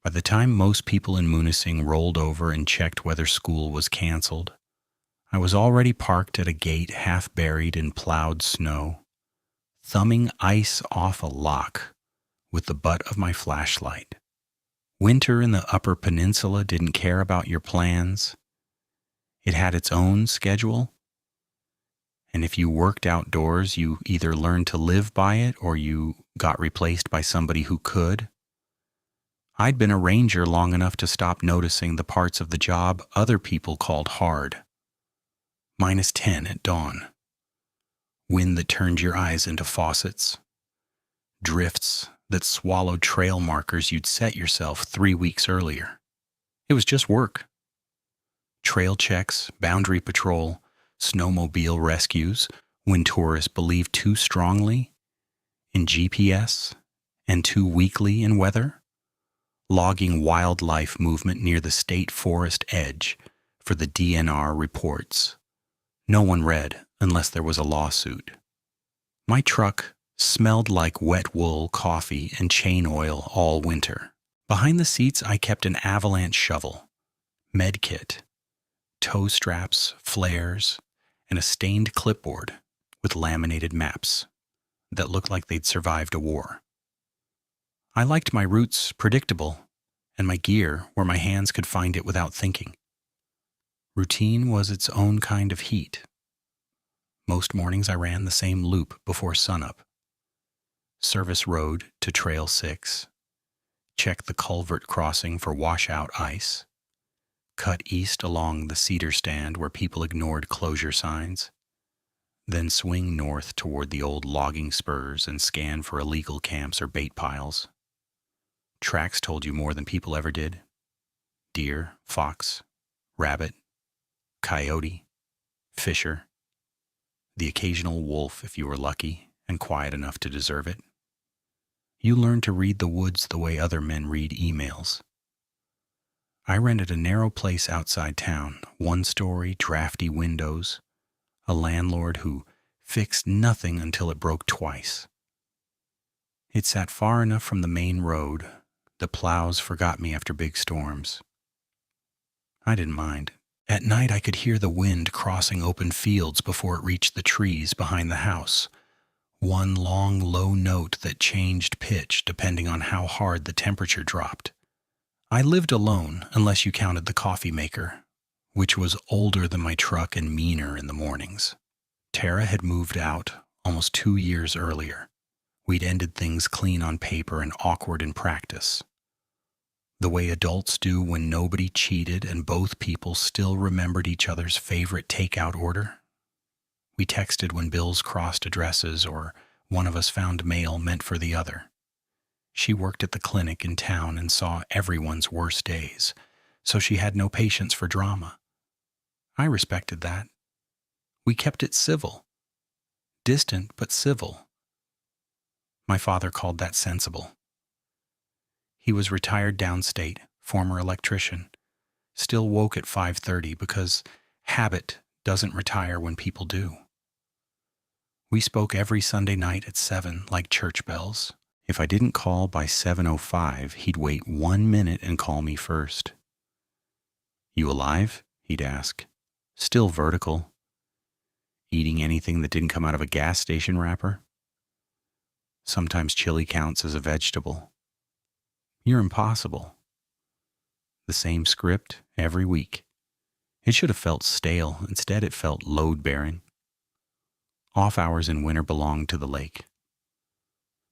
By the time most people in Munising rolled over and checked whether school was canceled, I was already parked at a gate half buried in plowed snow, thumbing ice off a lock with the butt of my flashlight. Winter in the Upper Peninsula didn't care about your plans. It had its own schedule, and if you worked outdoors, you either learned to live by it or you got replaced by somebody who could. I'd been a ranger long enough to stop noticing the parts of the job other people called hard. -10 at dawn. Wind that turned your eyes into faucets. Drifts that swallowed trail markers you'd set yourself 3 weeks earlier. It was just work. Trail checks, boundary patrol, snowmobile rescues when tourists believe too strongly in GPS and too weakly in weather. Logging wildlife movement near the state forest edge for the DNR reports. No one read unless there was a lawsuit. My truck smelled like wet wool, coffee, and chain oil all winter. Behind the seats, I kept an avalanche shovel, med kit, toe straps, flares, and a stained clipboard with laminated maps that looked like they'd survived a war. I liked my routes predictable and my gear where my hands could find it without thinking. Routine was its own kind of heat. Most mornings I ran the same loop before sunup. Service road to Trail 6. Check the culvert crossing for washout ice. Cut east along the cedar stand where people ignored closure signs. Then swing north toward the old logging spurs and scan for illegal camps or bait piles. Tracks told you more than people ever did. Deer, fox, rabbit, coyote, fisher, the occasional wolf if you were lucky and quiet enough to deserve it. You learned to read the woods the way other men read emails. I rented a narrow place outside town, one-story, drafty windows, a landlord who fixed nothing until it broke twice. It sat far enough from the main road. The plows forgot me after big storms. I didn't mind. At night I could hear the wind crossing open fields before it reached the trees behind the house. One long, low note that changed pitch depending on how hard the temperature dropped. I lived alone unless you counted the coffee maker, which was older than my truck and meaner in the mornings. Tara had moved out almost 2 years earlier. We'd ended things clean on paper and awkward in practice. The way adults do when nobody cheated and both people still remembered each other's favorite takeout order. We texted when bills crossed addresses or one of us found mail meant for the other. She worked at the clinic in town and saw everyone's worst days, so she had no patience for drama. I respected that. We kept it civil. Distant but civil. My father called that sensible. He was retired downstate, former electrician, still woke at 5:30 because habit doesn't retire when people do. We spoke every Sunday night at 7 like church bells. If I didn't call by 7:05, he'd wait 1 minute and call me first. "You alive?" he'd ask. Still vertical. Eating anything that didn't come out of a gas station wrapper? Sometimes chili counts as a vegetable. "You're impossible." The same script every week. It should have felt stale. Instead, it felt load-bearing. Off hours in winter belonged to the lake.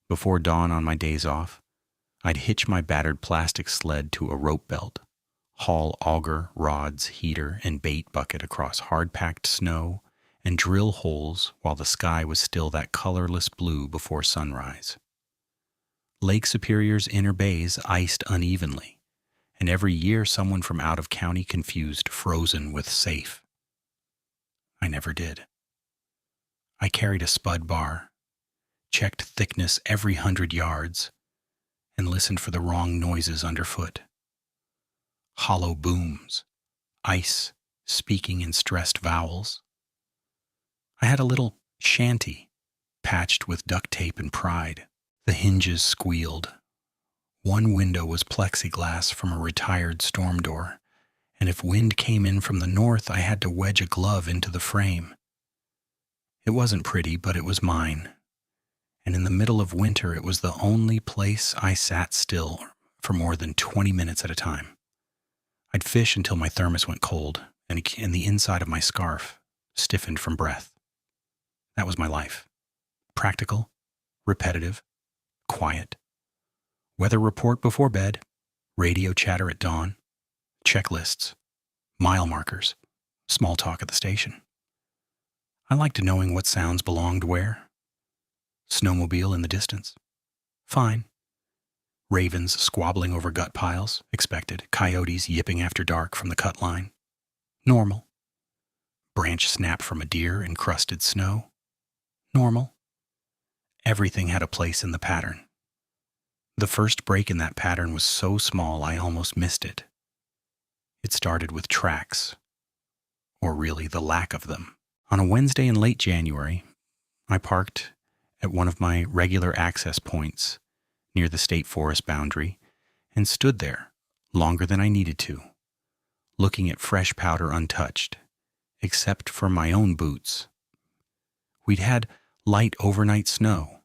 Before dawn on my days off, I'd hitch my battered plastic sled to a rope belt, haul auger, rods, heater, and bait bucket across hard-packed snow, and drill holes while the sky was still that colorless blue before sunrise. Lake Superior's inner bays iced unevenly, and every year someone from out of county confused frozen with safe. I never did. I carried a spud bar, checked thickness every 100 yards, and listened for the wrong noises underfoot. Hollow booms, ice speaking in stressed vowels. I had a little shanty, patched with duct tape and pride. The hinges squealed. One window was plexiglass from a retired storm door, and if wind came in from the north, I had to wedge a glove into the frame. It wasn't pretty, but it was mine, and in the middle of winter it was the only place I sat still for more than 20 minutes at a time. I'd fish until my thermos went cold, and the inside of my scarf stiffened from breath. That was my life. Practical, repetitive, quiet. Weather report before bed, radio chatter at dawn, checklists, mile markers, small talk at the station. I liked knowing what sounds belonged where. Snowmobile in the distance. Fine. Ravens squabbling over gut piles. Expected. Coyotes yipping after dark from the cut line. Normal. Branch snap from a deer in crusted snow. Normal. Everything had a place in the pattern. The first break in that pattern was so small I almost missed it. It started with tracks, or really the lack of them. On a Wednesday in late January, I parked at one of my regular access points near the state forest boundary and stood there longer than I needed to, looking at fresh powder untouched, except for my own boots. We'd had light overnight snow,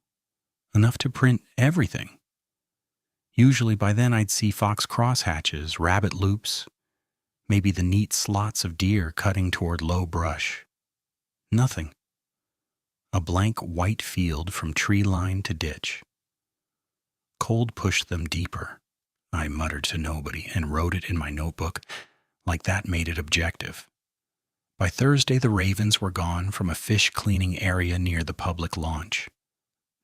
enough to print everything. Usually by then I'd see fox crosshatches, rabbit loops, maybe the neat slots of deer cutting toward low brush. Nothing. A blank white field from tree line to ditch. Cold pushed them deeper, I muttered to nobody and wrote it in my notebook like that made it objective. By Thursday, the ravens were gone from a fish cleaning area near the public launch.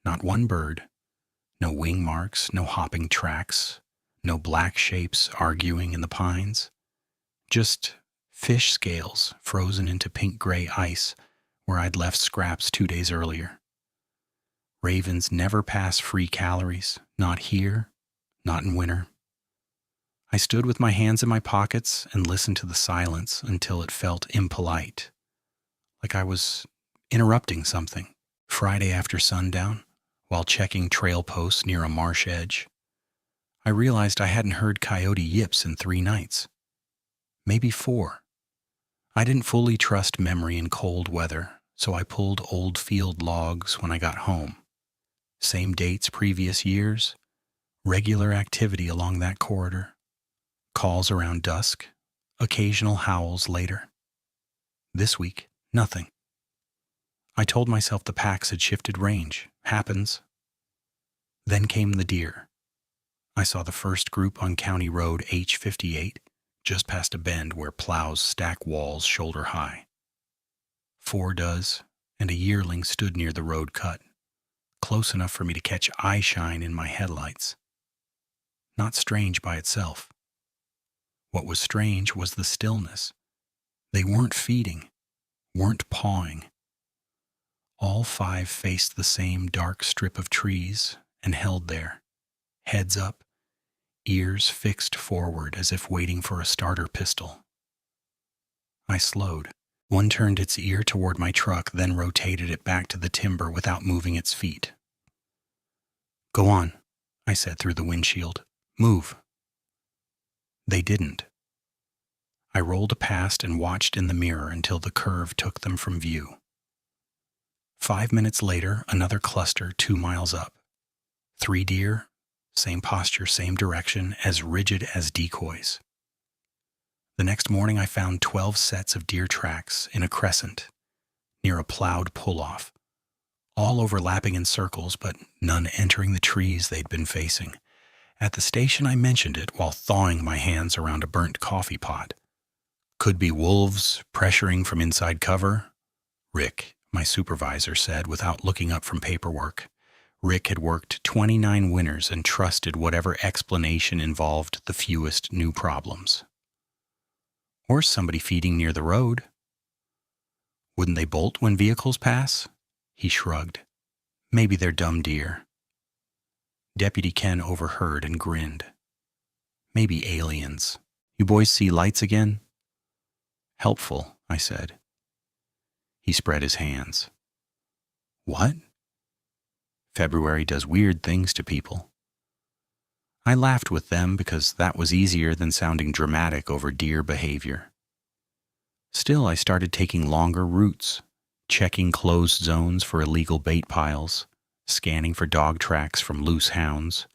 Not one bird, no wing marks, no hopping tracks, no black shapes arguing in the pines. Just fish scales frozen into pink-gray ice where I'd left scraps 2 days earlier. Ravens never pass free calories, not here, not in winter. I stood with my hands in my pockets and listened to the silence until it felt impolite, like I was interrupting something. Friday after sundown, while checking trail posts near a marsh edge, I realized I hadn't heard coyote yips in 3 nights. Maybe 4. I didn't fully trust memory in cold weather, so I pulled old field logs when I got home. Same dates previous years, regular activity along that corridor, calls around dusk, occasional howls later. This week, nothing. I told myself the packs had shifted range. Happens. Then came the deer. I saw the first group on County Road H58, just past a bend where plows stack walls shoulder high. 4 does, and a yearling stood near the road cut, close enough for me to catch eye shine in my headlights. Not strange by itself. What was strange was the stillness. They weren't feeding, weren't pawing. All 5 faced the same dark strip of trees and held there, heads up, ears fixed forward as if waiting for a starter pistol. I slowed. One turned its ear toward my truck, then rotated it back to the timber without moving its feet. "Go on," I said through the windshield. "Move." They didn't. I rolled past and watched in the mirror until the curve took them from view. 5 minutes later, another cluster 2 miles up. 3 deer, same posture, same direction, as rigid as decoys. The next morning I found 12 sets of deer tracks in a crescent, near a plowed pull-off, all overlapping in circles, but none entering the trees they'd been facing. At the station I mentioned it while thawing my hands around a burnt coffee pot. Could be wolves pressuring from inside cover. Rick, my supervisor, said without looking up from paperwork. Rick had worked 29 winters and trusted whatever explanation involved the fewest new problems. Or somebody feeding near the road. Wouldn't they bolt when vehicles pass? He shrugged. Maybe they're dumb deer. Deputy Ken overheard and grinned. Maybe aliens. You boys see lights again? Helpful, I said. He spread his hands. What? February does weird things to people. I laughed with them because that was easier than sounding dramatic over deer behavior. Still, I started taking longer routes, checking closed zones for illegal bait piles, scanning for dog tracks from loose hounds,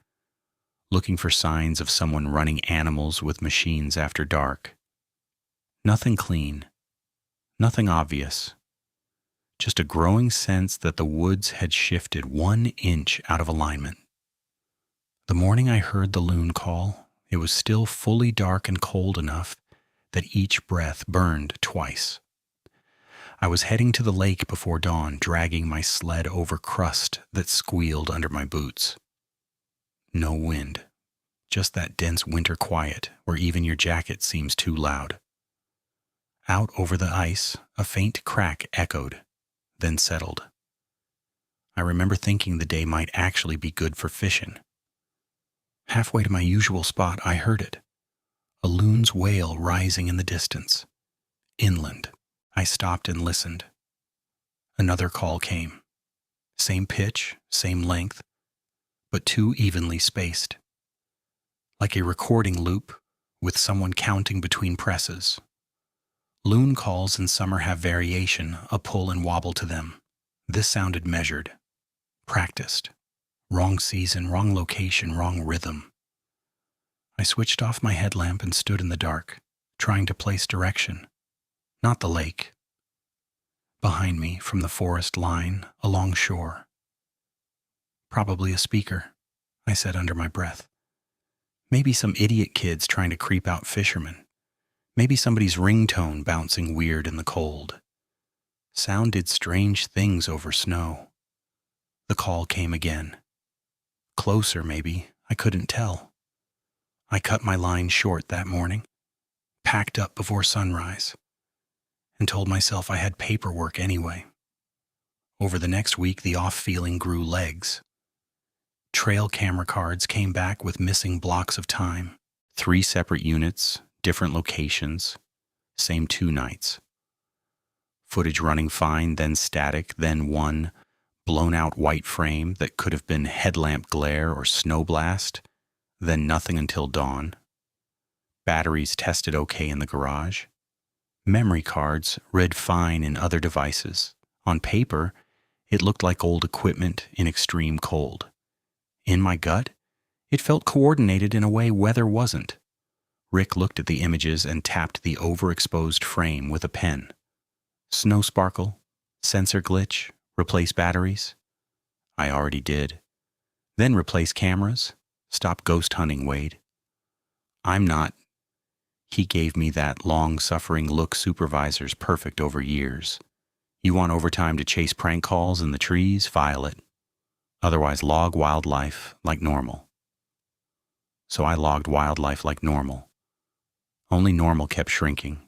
looking for signs of someone running animals with machines after dark. Nothing clean, nothing obvious, just a growing sense that the woods had shifted 1 inch out of alignment. The morning I heard the loon call, it was still fully dark and cold enough that each breath burned twice. I was heading to the lake before dawn, dragging my sled over crust that squealed under my boots. No wind, just that dense winter quiet where even your jacket seems too loud. Out over the ice, a faint crack echoed, then settled. I remember thinking the day might actually be good for fishing. Halfway to my usual spot, I heard it. A loon's wail rising in the distance. Inland. I stopped and listened. Another call came. Same pitch, same length, but too evenly spaced. Like a recording loop with someone counting between presses. Loon calls in summer have variation, a pull and wobble to them. This sounded measured, practiced. Wrong season, wrong location, wrong rhythm. I switched off my headlamp and stood in the dark, trying to place direction. Not the lake. Behind me, from the forest line, along shore. Probably a speaker, I said under my breath. Maybe some idiot kids trying to creep out fishermen. Maybe somebody's ringtone bouncing weird in the cold. Sound did strange things over snow. The call came again. Closer, maybe, I couldn't tell. I cut my line short that morning, packed up before sunrise, and told myself I had paperwork anyway. Over the next week, the off feeling grew legs. Trail camera cards came back with missing blocks of time. 3 separate units, different locations, same 2 nights. Footage running fine, then static, then one blown-out white frame that could have been headlamp glare or snow blast, then nothing until dawn. Batteries tested okay in the garage. Memory cards read fine in other devices. On paper, it looked like old equipment in extreme cold. In my gut, it felt coordinated in a way weather wasn't. Rick looked at the images and tapped the overexposed frame with a pen. Snow sparkle, sensor glitch, replace batteries. I already did. Then replace cameras. Stop ghost hunting, Wade. I'm not. He gave me that long-suffering look supervisor's perfect over years. You want overtime to chase prank calls in the trees? File it. Otherwise, log wildlife like normal. So I logged wildlife like normal. Only normal kept shrinking.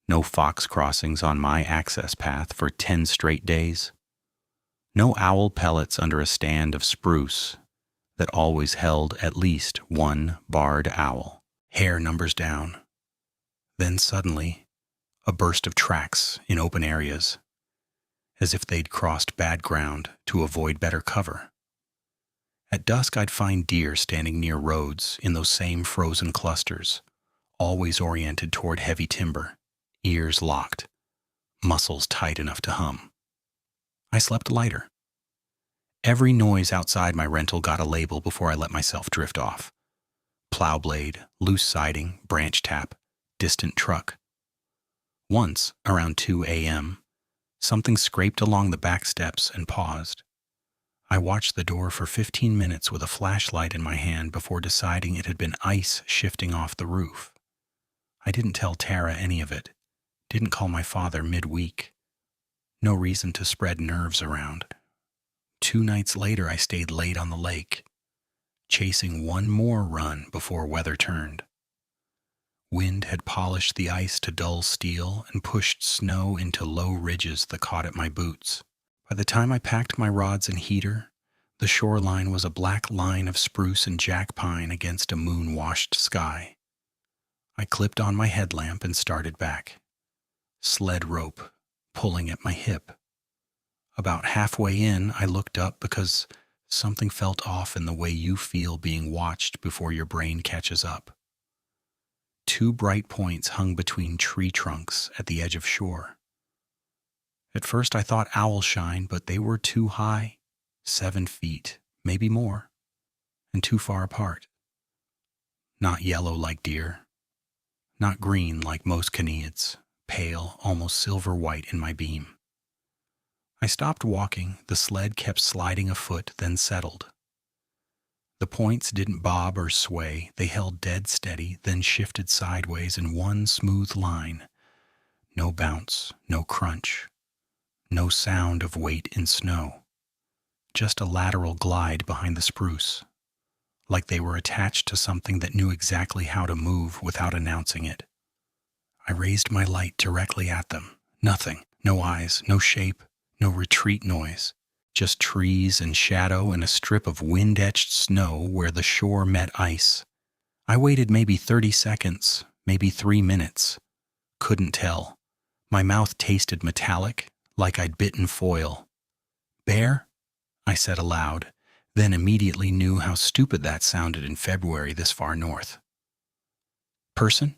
No fox crossings on my access path for 10 straight days. No owl pellets under a stand of spruce that always held at least one barred owl. Hair numbers down. Then suddenly, a burst of tracks in open areas, as if they'd crossed bad ground to avoid better cover. At dusk, I'd find deer standing near roads in those same frozen clusters, always oriented toward heavy timber. Ears locked, muscles tight enough to hum. I slept lighter. Every noise outside my rental got a label before I let myself drift off. Plow blade, loose siding, branch tap, distant truck. Once, around 2 a.m., something scraped along the back steps and paused. I watched the door for 15 minutes with a flashlight in my hand before deciding it had been ice shifting off the roof. I didn't tell Tara any of it. Didn't call my father midweek. No reason to spread nerves around. 2 nights later, I stayed late on the lake, chasing one more run before weather turned. Wind had polished the ice to dull steel and pushed snow into low ridges that caught at my boots. By the time I packed my rods and heater, the shoreline was a black line of spruce and jack pine against a moon-washed sky. I clipped on my headlamp and started back. Sled rope pulling at my hip. About halfway in, I looked up because Something felt off in the way you feel being watched before your brain catches up. Two bright points hung between tree trunks at the edge of shore. At first I thought owl shine, but they were too high, 7 feet, maybe more, and too far apart. Not yellow like deer, not green like most Canaids, pale, almost silver white in my beam. I stopped walking, the sled kept sliding a foot, then settled. The points didn't bob or sway, they held dead steady, then shifted sideways in one smooth line. No bounce, no crunch, no sound of weight in snow. Just a lateral glide behind the spruce, like they were attached to something that knew exactly how to move without announcing it. I raised my light directly at them. Nothing, no eyes, no shape, no retreat noise. Just trees and shadow and a strip of wind-etched snow where the shore met ice. I waited maybe 30 seconds, maybe 3 minutes. Couldn't tell. My mouth tasted metallic, like I'd bitten foil. "Bear?" I said aloud, then immediately knew how stupid that sounded in February this far north. "Person?"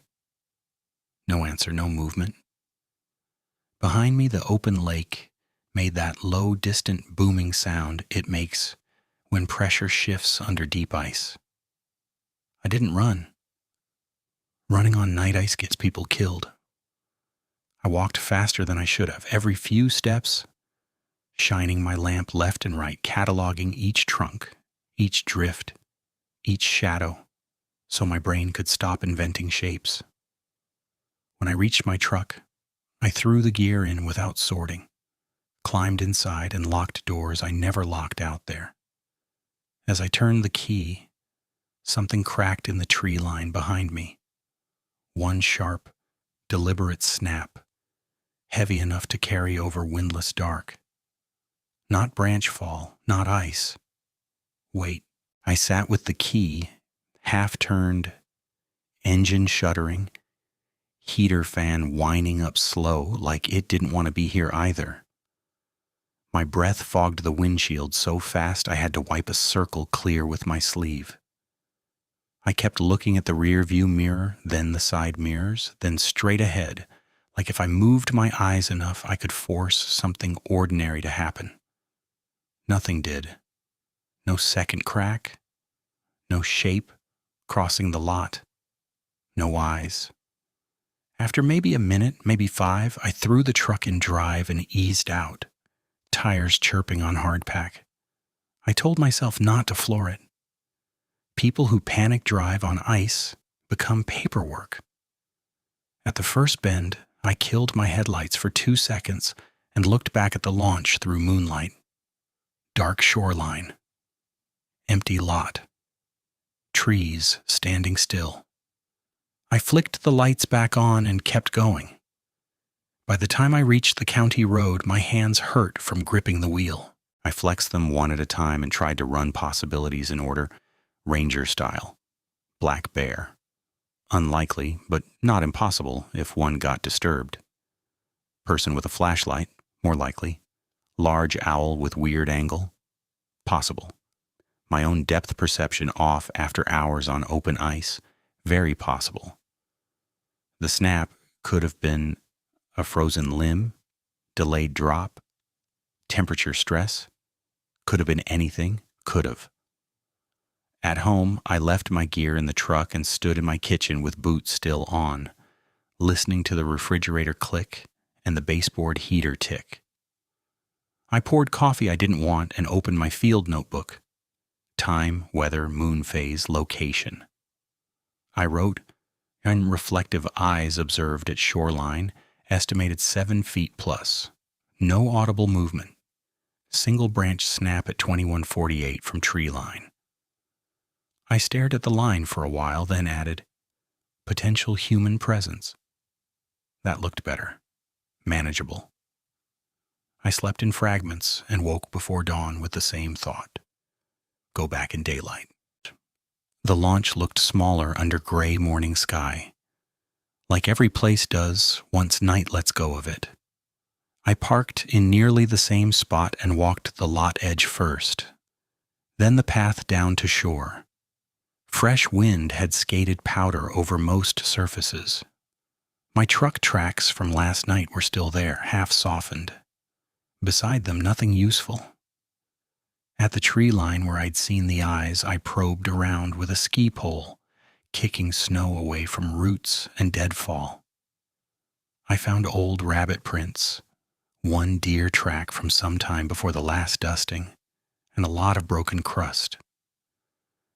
No answer, no movement. Behind me, the open lake made that low, distant, booming sound it makes when pressure shifts under deep ice. I didn't run. Running on night ice gets people killed. I walked faster than I should have, every few steps, shining my lamp left and right, cataloging each trunk, each drift, each shadow, so my brain could stop inventing shapes. When I reached my truck, I threw the gear in without sorting, climbed inside and locked doors I never locked out there. As I turned the key, something cracked in the tree line behind me. One sharp, deliberate snap, heavy enough to carry over windless dark. Not branch fall, not ice. Wait, I sat with the key, half turned, engine shuddering, heater fan whining up slow like it didn't want to be here either. My breath fogged the windshield so fast I had to wipe a circle clear with my sleeve. I kept looking at the rear view mirror, then the side mirrors, then straight ahead, like if I moved my eyes enough I could force something ordinary to happen. Nothing did. No second crack, no shape crossing the lot, no eyes. After maybe a minute, maybe 5, I threw the truck in drive and eased out, tires chirping on hardpack. I told myself not to floor it. People who panic drive on ice become paperwork. At the first bend, I killed my headlights for 2 seconds and looked back at the launch through moonlight. Dark shoreline. Empty lot. Trees standing still. I flicked the lights back on and kept going. By the time I reached the county road, my hands hurt from gripping the wheel. I flexed them one at a time and tried to run possibilities in order, ranger style. Black bear. Unlikely, but not impossible if one got disturbed. Person with a flashlight, more likely. Large owl with weird angle. Possible. My own depth perception off after hours on open ice. Very possible. The snap could have been a frozen limb, delayed drop, temperature stress. Could have been anything, could have. At home, I left my gear in the truck and stood in my kitchen with boots still on, listening to the refrigerator click and the baseboard heater tick. I poured coffee I didn't want and opened my field notebook. Time, weather, moon phase, location. I wrote, unreflective eyes observed at shoreline, estimated 7 feet plus. No audible movement. Single branch snap at 2148 from tree line. I stared at the line for a while, then added, potential human presence. That looked better. Manageable. I slept in fragments and woke before dawn with the same thought. Go back in daylight. The launch looked smaller under gray morning sky. Like every place does once night lets go of it. I parked in nearly the same spot and walked the lot edge first. Then the path down to shore. Fresh wind had skated powder over most surfaces. My truck tracks from last night were still there, half softened. Beside them, nothing useful. At the tree line where I'd seen the eyes, I probed around with a ski pole, kicking snow away from roots and deadfall. I found old rabbit prints, one deer track from some time before the last dusting, and a lot of broken crust.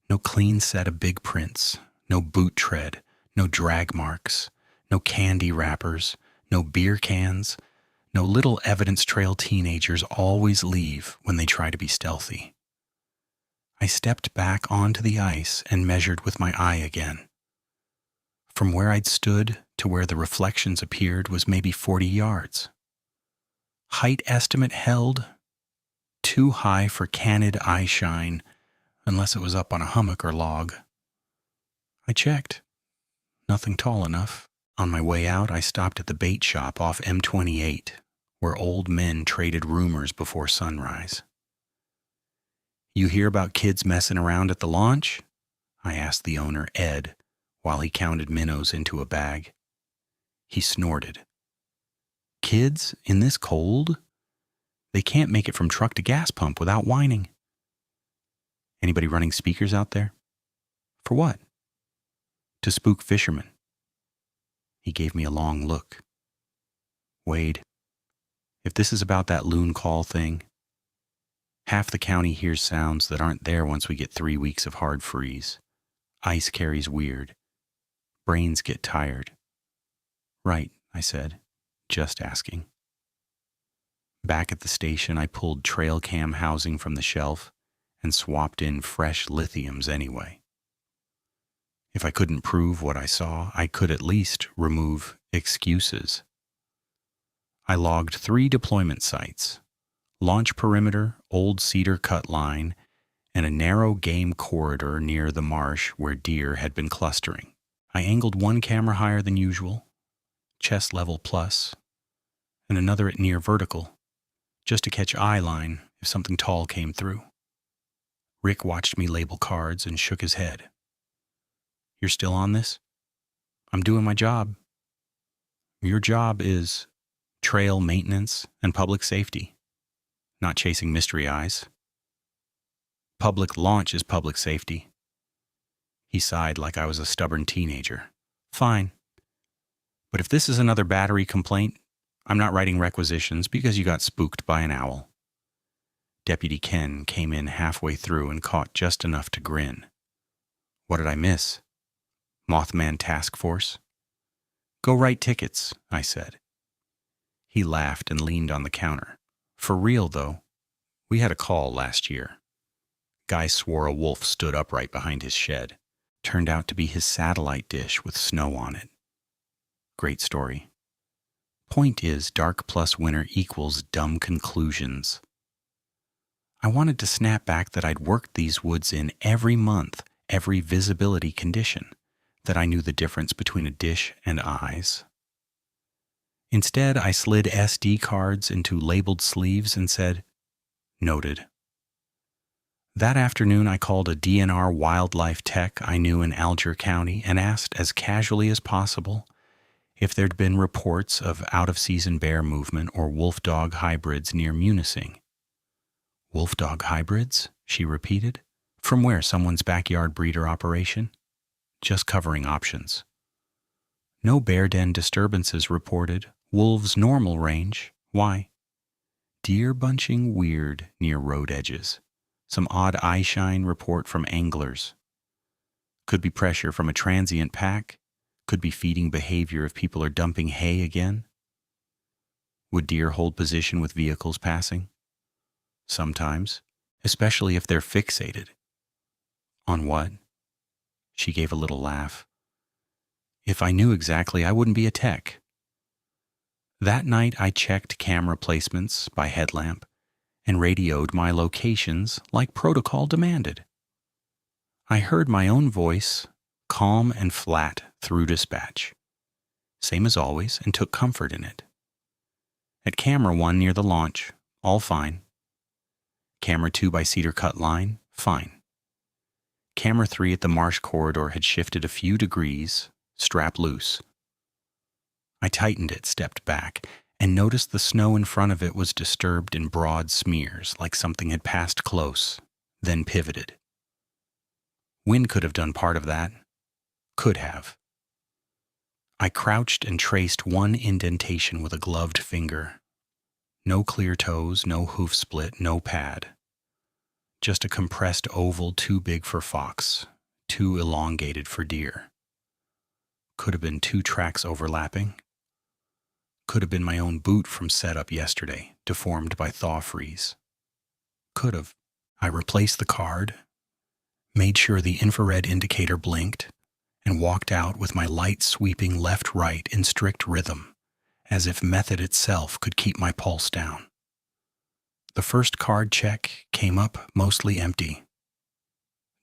No clean set of big prints, no boot tread, no drag marks, no candy wrappers, no beer cans, no little evidence trail teenagers always leave when they try to be stealthy. I stepped back onto the ice and measured with my eye again. From where I'd stood to where the reflections appeared was maybe 40 yards. Height estimate held too high for candid eye shine, unless it was up on a hummock or log. I checked. Nothing tall enough. On my way out, I stopped at the bait shop off M28, where old men traded rumors before sunrise. "You hear about kids messing around at the launch?" I asked the owner, Ed, while he counted minnows into a bag. He snorted. "Kids in this cold? They can't make it from truck to gas pump without whining." "Anybody running speakers out there?" "For what?" "To spook fishermen." He gave me a long look. "Wade, if this is about that loon call thing, half the county hears sounds that aren't there once we get 3 weeks of hard freeze. Ice carries weird. Brains get tired." "Right," I said, just asking. Back at the station, I pulled trail cam housing from the shelf and swapped in fresh lithiums anyway. If I couldn't prove what I saw, I could at least remove excuses. I logged 3 deployment sites: launch perimeter, old cedar cut line, and a narrow game corridor near the marsh where deer had been clustering. I angled one camera higher than usual, chest level plus, and another at near vertical, just to catch eye line if something tall came through. Rick watched me label cards and shook his head. "You're still on this?" "I'm doing my job." "Your job is trail maintenance and public safety, not chasing mystery eyes." "Public launch is public safety." He sighed like I was a stubborn teenager. "Fine. But if this is another battery complaint, I'm not writing requisitions because you got spooked by an owl." Deputy Ken came in halfway through and caught just enough to grin. "What did I miss? Mothman Task Force?" "Go write tickets," I said. He laughed and leaned on the counter. "For real, though, we had a call last year. Guy swore a wolf stood upright behind his shed. Turned out to be his satellite dish with snow on it. Great story. Point is, dark plus winter equals dumb conclusions. I wanted to snap back that I'd worked these woods in every month, every visibility condition, that I knew the difference between a dish and eyes. Instead, I slid SD cards into labeled sleeves and said, "Noted." That afternoon, I called a DNR wildlife tech I knew in Alger County and asked as casually as possible if there'd been reports of out-of-season bear movement or wolf-dog hybrids near Munising. "Wolf-dog hybrids?" she repeated. "From where, someone's backyard breeder operation?" "Just covering options." "No bear den disturbances reported. Wolves normal range. Why?" "Deer bunching weird near road edges. Some odd eye shine report from anglers. Could be pressure from a transient pack. Could be feeding behavior if people are dumping hay again." "Would deer hold position with vehicles passing?" "Sometimes, especially if they're fixated." "On what?" She gave a little laugh. "If I knew exactly, I wouldn't be a tech." That night I checked camera placements by headlamp and radioed my locations like protocol demanded. I heard my own voice, calm and flat through dispatch. Same as always, and took comfort in it. At camera 1 near the launch, all fine. Camera 2 by Cedar Cut Line, Fine. Camera 3 at the marsh corridor had shifted a few degrees, strap loose. I tightened it, stepped back, and noticed the snow in front of it was disturbed in broad smears, like something had passed close, then pivoted. Wind could have done part of that. Could have. I crouched and traced one indentation with a gloved finger. No clear toes, no hoof split, no pad. Just a compressed oval too big for fox, too elongated for deer. Could have been 2 tracks overlapping. Could have been my own boot from setup yesterday, deformed by thaw freeze. Could have. I replaced the card, made sure the infrared indicator blinked, and walked out with my light sweeping left-right in strict rhythm, as if method itself could keep my pulse down. The first card check came up mostly empty.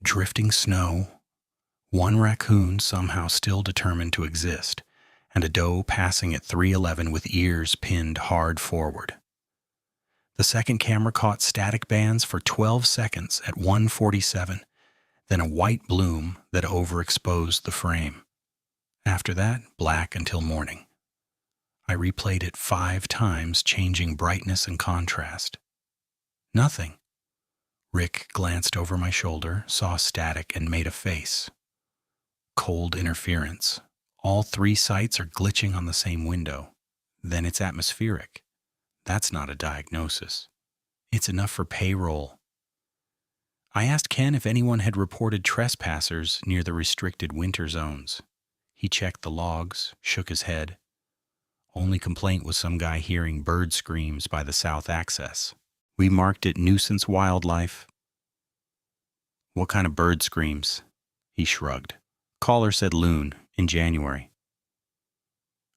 Drifting snow, 1 raccoon somehow still determined to exist, and a doe passing at 311 with ears pinned hard forward. The second camera caught static bands for 12 seconds at 147, then a white bloom that overexposed the frame. After that, black until morning. I replayed it 5 times, changing brightness and contrast. Nothing. Rick glanced over my shoulder, saw static, and made a face. Cold interference. All 3 sites are glitching on the same window. Then it's atmospheric. That's not a diagnosis. It's enough for payroll. I asked Ken if anyone had reported trespassers near the restricted winter zones. He checked the logs, shook his head. Only complaint was some guy hearing bird screams by the south access. We marked it nuisance wildlife. What kind of bird screams? He shrugged. Caller said loon in January.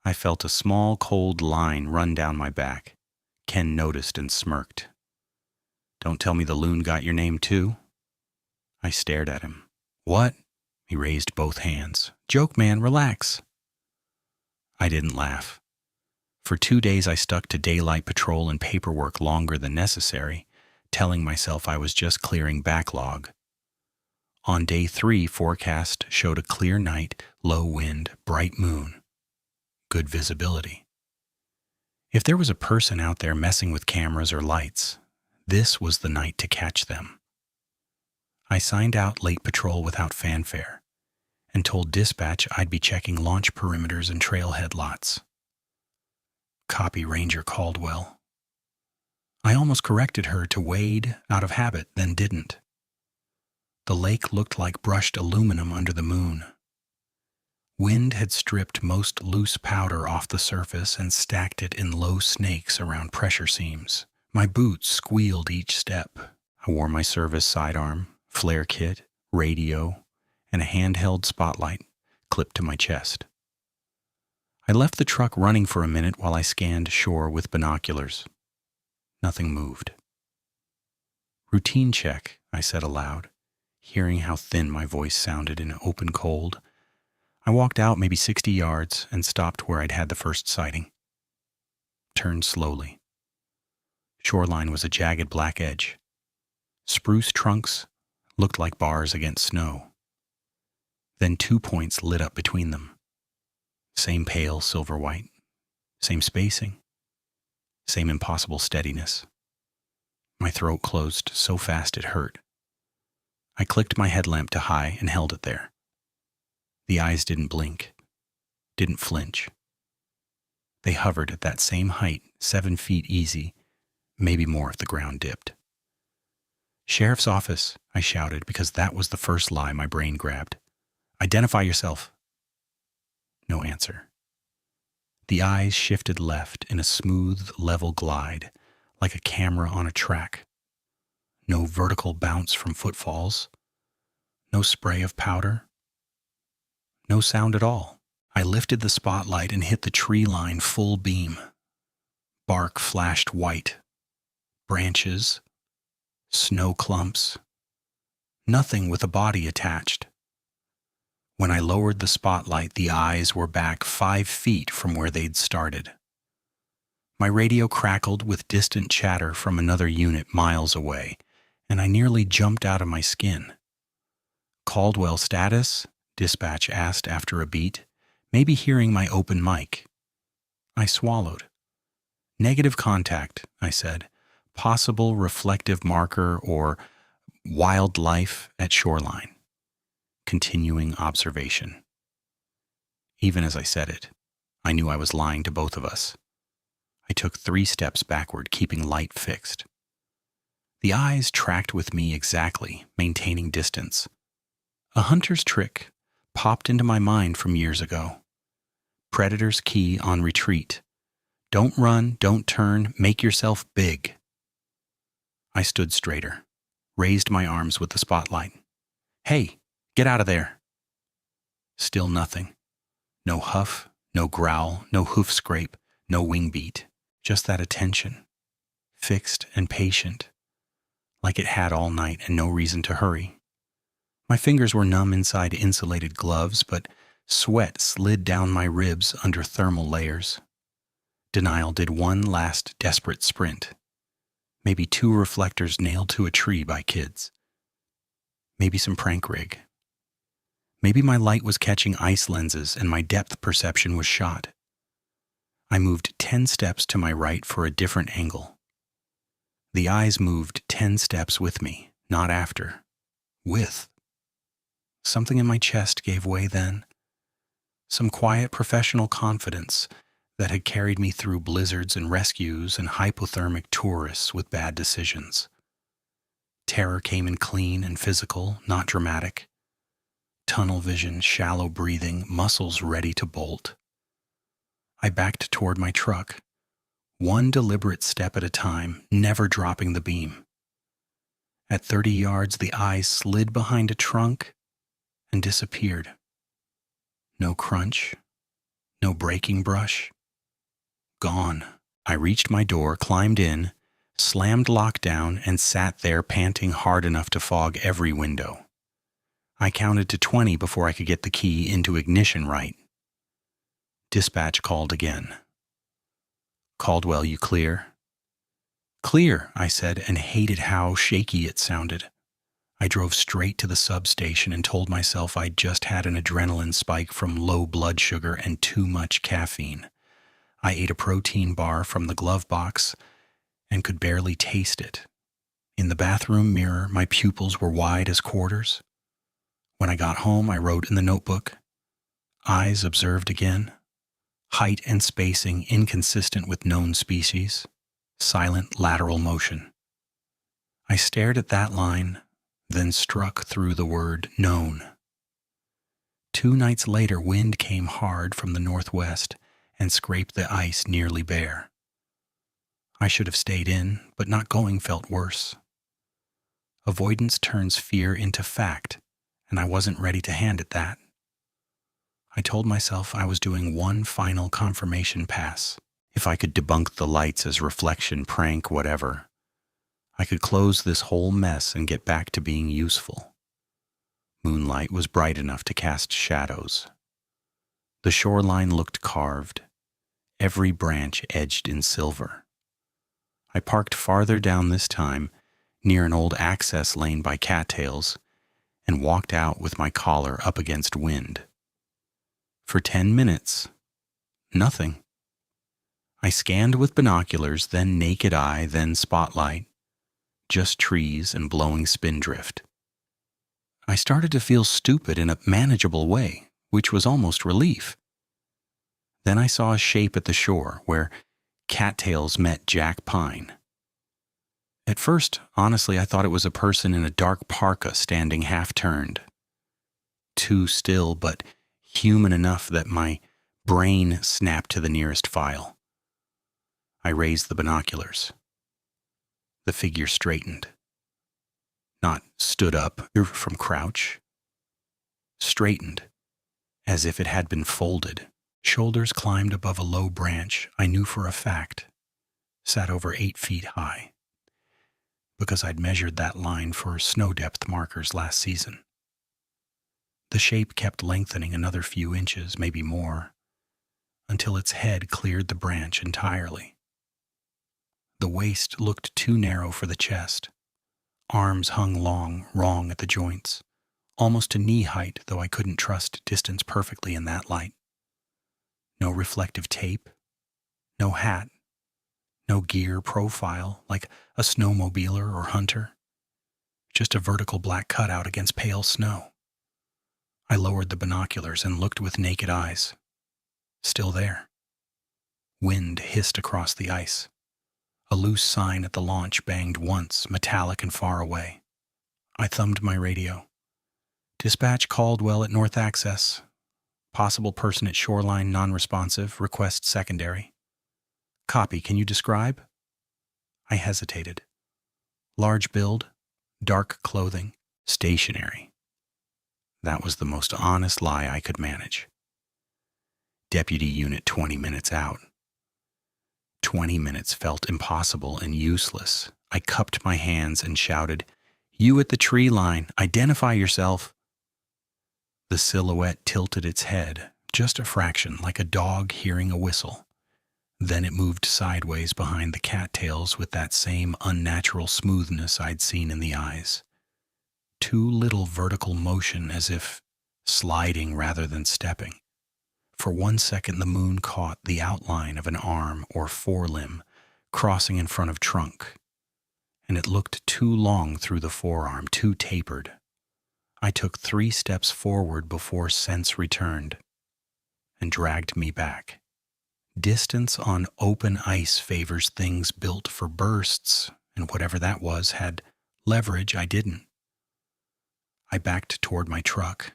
I felt a small, cold line run down my back. Ken noticed and smirked. Don't tell me the loon got your name too? I stared at him. What? He raised both hands. Joke, man, relax. I didn't laugh. For 2 days I stuck to daylight patrol and paperwork longer than necessary, telling myself I was just clearing backlog. On day 3, forecast showed a clear night, low wind, bright moon. Good visibility. If there was a person out there messing with cameras or lights, this was the night to catch them. I signed out late patrol without fanfare and told dispatch I'd be checking launch perimeters and trailhead lots. Copy Ranger Caldwell. I almost corrected her to wade out of habit, then didn't. The lake looked like brushed aluminum under the moon. Wind had stripped most loose powder off the surface and stacked it in low snakes around pressure seams. My boots squealed each step. I wore my service sidearm, flare kit, radio, and a handheld spotlight clipped to my chest. I left the truck running for a minute while I scanned shore with binoculars. Nothing moved. Routine check, I said aloud, hearing how thin my voice sounded in open cold. I walked out maybe 60 yards and stopped where I'd had the first sighting. Turned slowly. Shoreline was a jagged black edge. Spruce trunks looked like bars against snow. Then 2 points lit up between them. Same pale silver white. Same spacing. Same impossible steadiness. My throat closed so fast it hurt. I clicked my headlamp to high and held it there. The eyes didn't blink, didn't flinch. They hovered at that same height, 7 feet easy, maybe more if the ground dipped. Sheriff's office, I shouted because that was the first lie my brain grabbed. Identify yourself. No answer. The eyes shifted left in a smooth, level glide, like a camera on a track. No vertical bounce from footfalls. No spray of powder. No sound at all. I lifted the spotlight and hit the tree line full beam. Bark flashed white. Branches. Snow clumps. Nothing with a body attached. When I lowered the spotlight, the eyes were back 5 feet from where they'd started. My radio crackled with distant chatter from another unit miles away, and I nearly jumped out of my skin. "Caldwell status?" dispatch asked after a beat, maybe hearing my open mic. I swallowed. "Negative contact," I said. "Possible reflective marker or wildlife at shoreline. Continuing observation." Even as I said it, I knew I was lying to both of us. I took 3 steps backward, keeping light fixed. The eyes tracked with me exactly, maintaining distance. A hunter's trick popped into my mind from years ago. Predator's key on retreat. Don't run, don't turn, make yourself big. I stood straighter, raised my arms with the spotlight. "Hey, get out of there." Still nothing. No huff, no growl, no hoof scrape, no wing beat. Just that attention, fixed and patient, like it had all night and no reason to hurry. My fingers were numb inside insulated gloves, but sweat slid down my ribs under thermal layers. Denial did one last desperate sprint. Maybe 2 reflectors nailed to a tree by kids. Maybe some prank rig. Maybe my light was catching ice lenses and my depth perception was shot. I moved 10 steps to my right for a different angle. The eyes moved 10 steps with me, not after. With. Something in my chest gave way then. Some quiet professional confidence that had carried me through blizzards and rescues and hypothermic tourists with bad decisions. Terror came in clean and physical, not dramatic. Tunnel vision, shallow breathing, muscles ready to bolt. I backed toward my truck, 1 deliberate step at a time, never dropping the beam. At 30 yards, the eyes slid behind a trunk and disappeared. No crunch, no braking brush. Gone. I reached my door, climbed in, slammed lockdown, and sat there panting hard enough to fog every window. I counted to 20 before I could get the key into ignition right. Dispatch called again. "Caldwell, you clear?" "Clear," I said, and hated how shaky it sounded. I drove straight to the substation and told myself I'd just had an adrenaline spike from low blood sugar and too much caffeine. I ate a protein bar from the glove box and could barely taste it. In the bathroom mirror, my pupils were wide as quarters. When I got home, I wrote in the notebook, "Eyes observed again. Height and spacing inconsistent with known species. Silent lateral motion." I stared at that line, then struck through the word known. 2 nights later, wind came hard from the northwest and scraped the ice nearly bare. I should have stayed in, but not going felt worse. Avoidance turns fear into fact, and I wasn't ready to hand it that. I told myself I was doing 1 final confirmation pass. If I could debunk the lights as reflection, prank, whatever, I could close this whole mess and get back to being useful. Moonlight was bright enough to cast shadows. The shoreline looked carved, every branch edged in silver. I parked farther down this time, near an old access lane by cattails, and walked out with my collar up against wind. For 10 minutes, nothing. I scanned with binoculars, then naked eye, then spotlight, just trees and blowing spindrift. I started to feel stupid in a manageable way, which was almost relief. Then I saw a shape at the shore where cattails met jack pine. At first, honestly, I thought it was a person in a dark parka standing half-turned. Too still, but human enough that my brain snapped to the nearest file. I raised the binoculars. The figure straightened. Not stood up from crouch. Straightened, as if it had been folded. Shoulders climbed above a low branch I knew for a fact sat over 8 feet high, because I'd measured that line for snow depth markers last season. The shape kept lengthening another few inches, maybe more, until its head cleared the branch entirely. The waist looked too narrow for the chest, Arms hung long, wrong at the joints, almost to knee height, though I couldn't trust distance perfectly in that light. No reflective tape, no hat, no gear profile like a snowmobiler or hunter, just a vertical black cutout against pale snow. I lowered the binoculars and looked with naked eyes. Still there. Wind hissed across the ice. A loose sign at the launch banged once, metallic and far away. I thumbed my radio. Dispatch Caldwell at North Access. Possible person at shoreline non-responsive, request secondary. Copy, can you describe? I hesitated. Large build, dark clothing, stationary. That was the most honest lie I could manage. Deputy unit 20 minutes out. 20 minutes felt impossible and useless. I cupped my hands and shouted, "You at the tree line, identify yourself." The silhouette tilted its head, just a fraction, like a dog hearing a whistle. Then it moved sideways behind the cattails with that same unnatural smoothness I'd seen in the eyes. Too little vertical motion, as if sliding rather than stepping. For 1 second the moon caught the outline of an arm or forelimb crossing in front of trunk, and it looked too long through the forearm, too tapered. I took 3 steps forward before sense returned and dragged me back. Distance on open ice favors things built for bursts, and whatever that was had leverage I didn't. I backed toward my truck,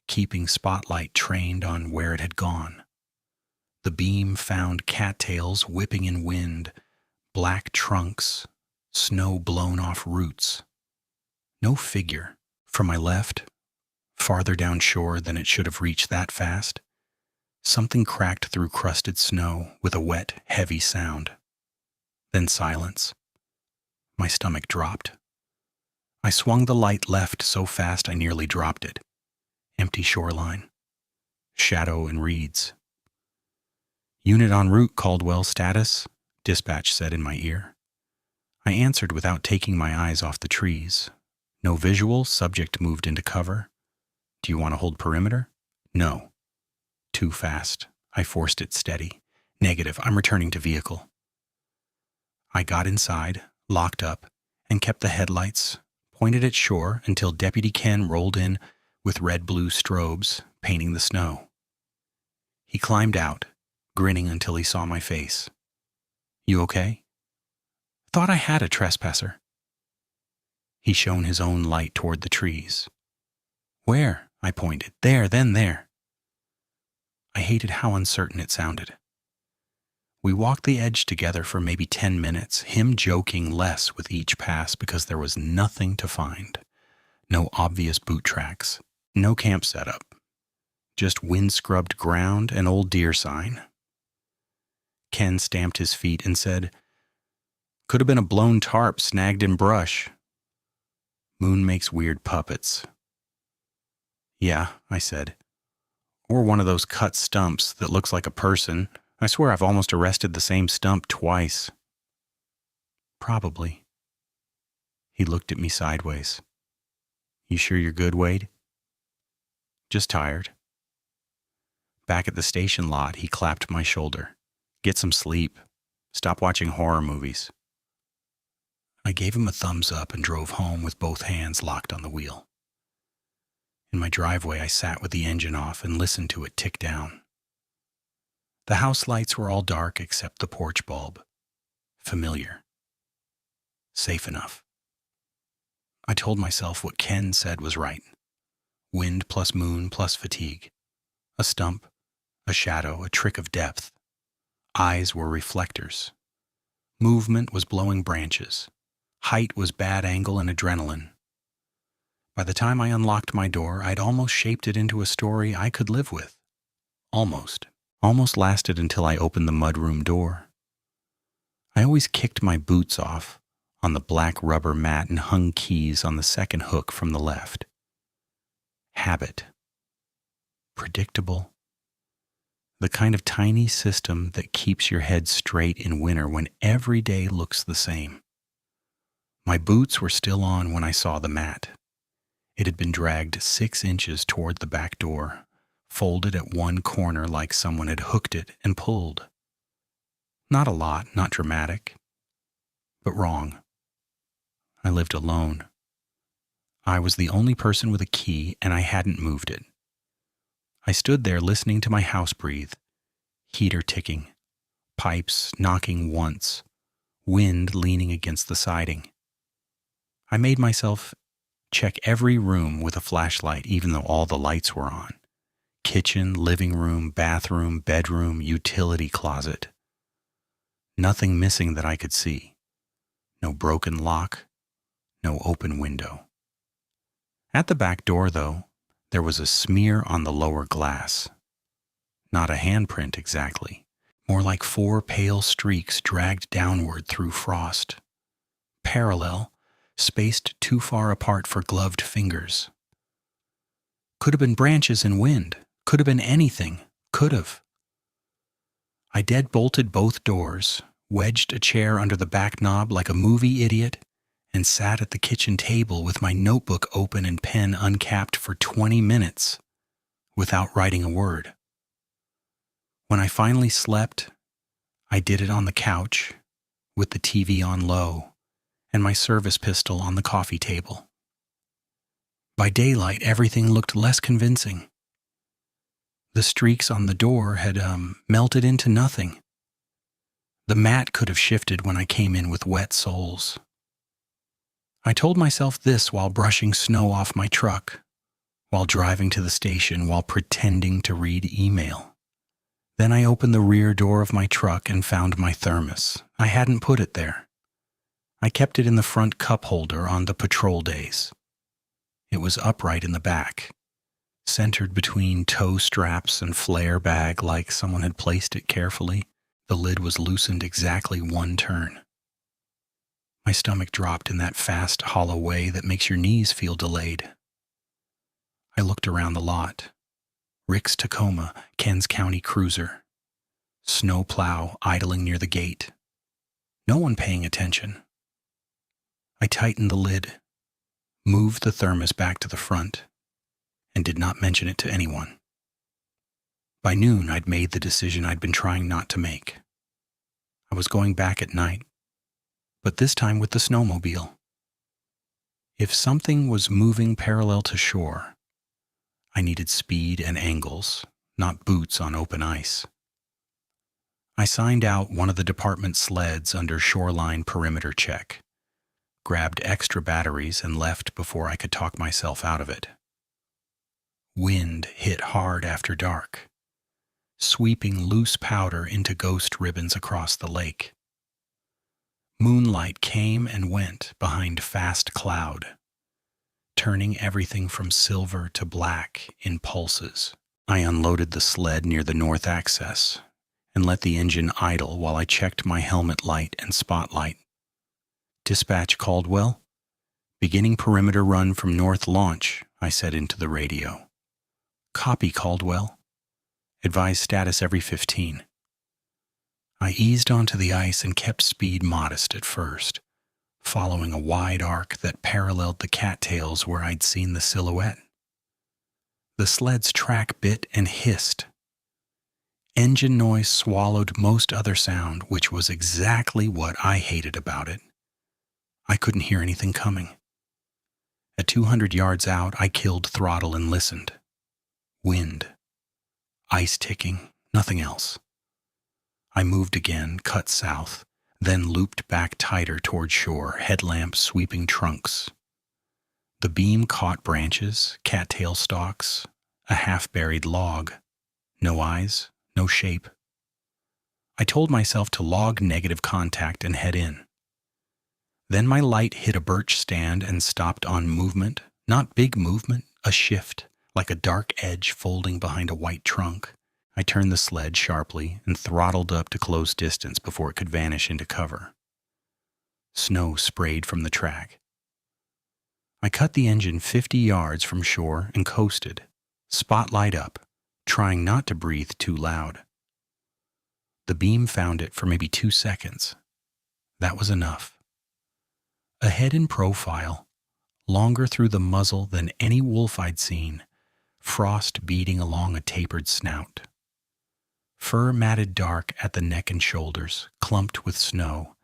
keeping spotlight trained on where it had gone. The beam found cattails whipping in wind, black trunks, snow blown off roots. No figure. From my left, farther down shore than it should have reached that fast, something cracked through crusted snow with a wet, heavy sound. Then silence. My stomach dropped. I swung the light left so fast I nearly dropped it. Empty shoreline. Shadow and reeds. "Unit en route, Caldwell, status," dispatch said in my ear. I answered without taking my eyes off the trees. No visual, subject moved into cover. "Do you want to hold perimeter?" "No." Too fast. I forced it steady. "Negative, I'm returning to vehicle." I got inside, locked up, and kept the headlights pointed at shore until Deputy Ken rolled in with red-blue strobes painting the snow. He climbed out, grinning until he saw my face. "You okay?" "Thought I had a trespasser." He shone his own light toward the trees. "Where?" I pointed. "There, then there." I hated how uncertain it sounded. We walked the edge together for maybe 10 minutes, him joking less with each pass because there was nothing to find. No obvious boot tracks, no camp setup, just wind-scrubbed ground and old deer sign. Ken stamped his feet and said, "Could have been a blown tarp snagged in brush." Moon makes weird puppets. "Yeah," I said. "Or one of those cut stumps that looks like a person. I swear I've almost arrested the same stump twice." "Probably." He looked at me sideways. "You sure you're good, Wade?" "Just tired." Back at the station lot, he clapped my shoulder. "Get some sleep. Stop watching horror movies." I gave him a thumbs up and drove home with both hands locked on the wheel. In my driveway, I sat with the engine off and listened to it tick down. The house lights were all dark except the porch bulb. Familiar. Safe enough. I told myself what Ken said was right. Wind plus moon plus fatigue. A stump, a shadow, a trick of depth. Eyes were reflectors. Movement was blowing branches. Height was bad angle and adrenaline. By the time I unlocked my door, I'd almost shaped it into a story I could live with. Almost. Almost lasted until I opened the mudroom door. I always kicked my boots off on the black rubber mat and hung keys on the second hook from the left. Habit. Predictable. The kind of tiny system that keeps your head straight in winter when every day looks the same. My boots were still on when I saw the mat. It had been dragged 6 inches toward the back door, folded at one corner like someone had hooked it and pulled. Not a lot, not dramatic, but wrong. I lived alone. I was the only person with a key, and I hadn't moved it. I stood there listening to my house breathe, heater ticking, pipes knocking once, wind leaning against the siding. I made myself check every room with a flashlight, even though all the lights were on. Kitchen, living room, bathroom, bedroom, utility closet. Nothing missing that I could see. No broken lock, no open window. At the back door, though, there was a smear on the lower glass. Not a handprint exactly, more like 4 pale streaks dragged downward through frost. Parallel, spaced too far apart for gloved fingers. Could have been branches and wind. Could have been anything. Could have. I dead-bolted both doors, wedged a chair under the back knob like a movie idiot, and sat at the kitchen table with my notebook open and pen uncapped for 20 minutes without writing a word. When I finally slept, I did it on the couch with the TV on low and my service pistol on the coffee table. By daylight, everything looked less convincing. The streaks on the door had melted into nothing. The mat could have shifted when I came in with wet soles. I told myself this while brushing snow off my truck, while driving to the station, while pretending to read email. Then I opened the rear door of my truck and found my thermos. I hadn't put it there. I kept it in the front cup holder on the patrol days. It was upright in the back, centered between toe straps and flare bag like someone had placed it carefully. The lid was loosened exactly 1 turn. My stomach dropped in that fast, hollow way that makes your knees feel delayed. I looked around the lot. Rick's Tacoma, Ken's County Cruiser. Snow plow idling near the gate. No one paying attention. I tightened the lid, moved the thermos back to the front, and did not mention it to anyone. By noon, I'd made the decision I'd been trying not to make. I was going back at night, but this time with the snowmobile. If something was moving parallel to shore, I needed speed and angles, not boots on open ice. I signed out one of the department sleds under shoreline perimeter check, grabbed extra batteries, and left before I could talk myself out of it. Wind hit hard after dark, sweeping loose powder into ghost ribbons across the lake. Moonlight came and went behind fast cloud, turning everything from silver to black in pulses. I unloaded the sled near the north access and let the engine idle while I checked my helmet light and spotlight. Dispatch Caldwell. Beginning perimeter run from north launch, I said into the radio. Copy, Caldwell. Advise status every 15. I eased onto the ice and kept speed modest at first, following a wide arc that paralleled the cattails where I'd seen the silhouette. The sled's track bit and hissed. Engine noise swallowed most other sound, which was exactly what I hated about it. I couldn't hear anything coming. At 200 yards out, I killed throttle and listened. Wind. Ice ticking, nothing else. I moved again, cut south, then looped back tighter toward shore, headlamp sweeping trunks. The beam caught branches, cattail stalks, a half-buried log. No eyes, no shape. I told myself to log negative contact and head in. Then my light hit a birch stand and stopped on movement, not big movement, a shift, like a dark edge folding behind a white trunk. I turned the sled sharply and throttled up to close distance before it could vanish into cover. Snow sprayed from the track. I cut the engine 50 yards from shore and coasted, spotlight up, trying not to breathe too loud. The beam found it for maybe 2 seconds. That was enough. A head in profile, longer through the muzzle than any wolf I'd seen, frost beading along a tapered snout. Fur matted dark at the neck and shoulders, clumped with snow,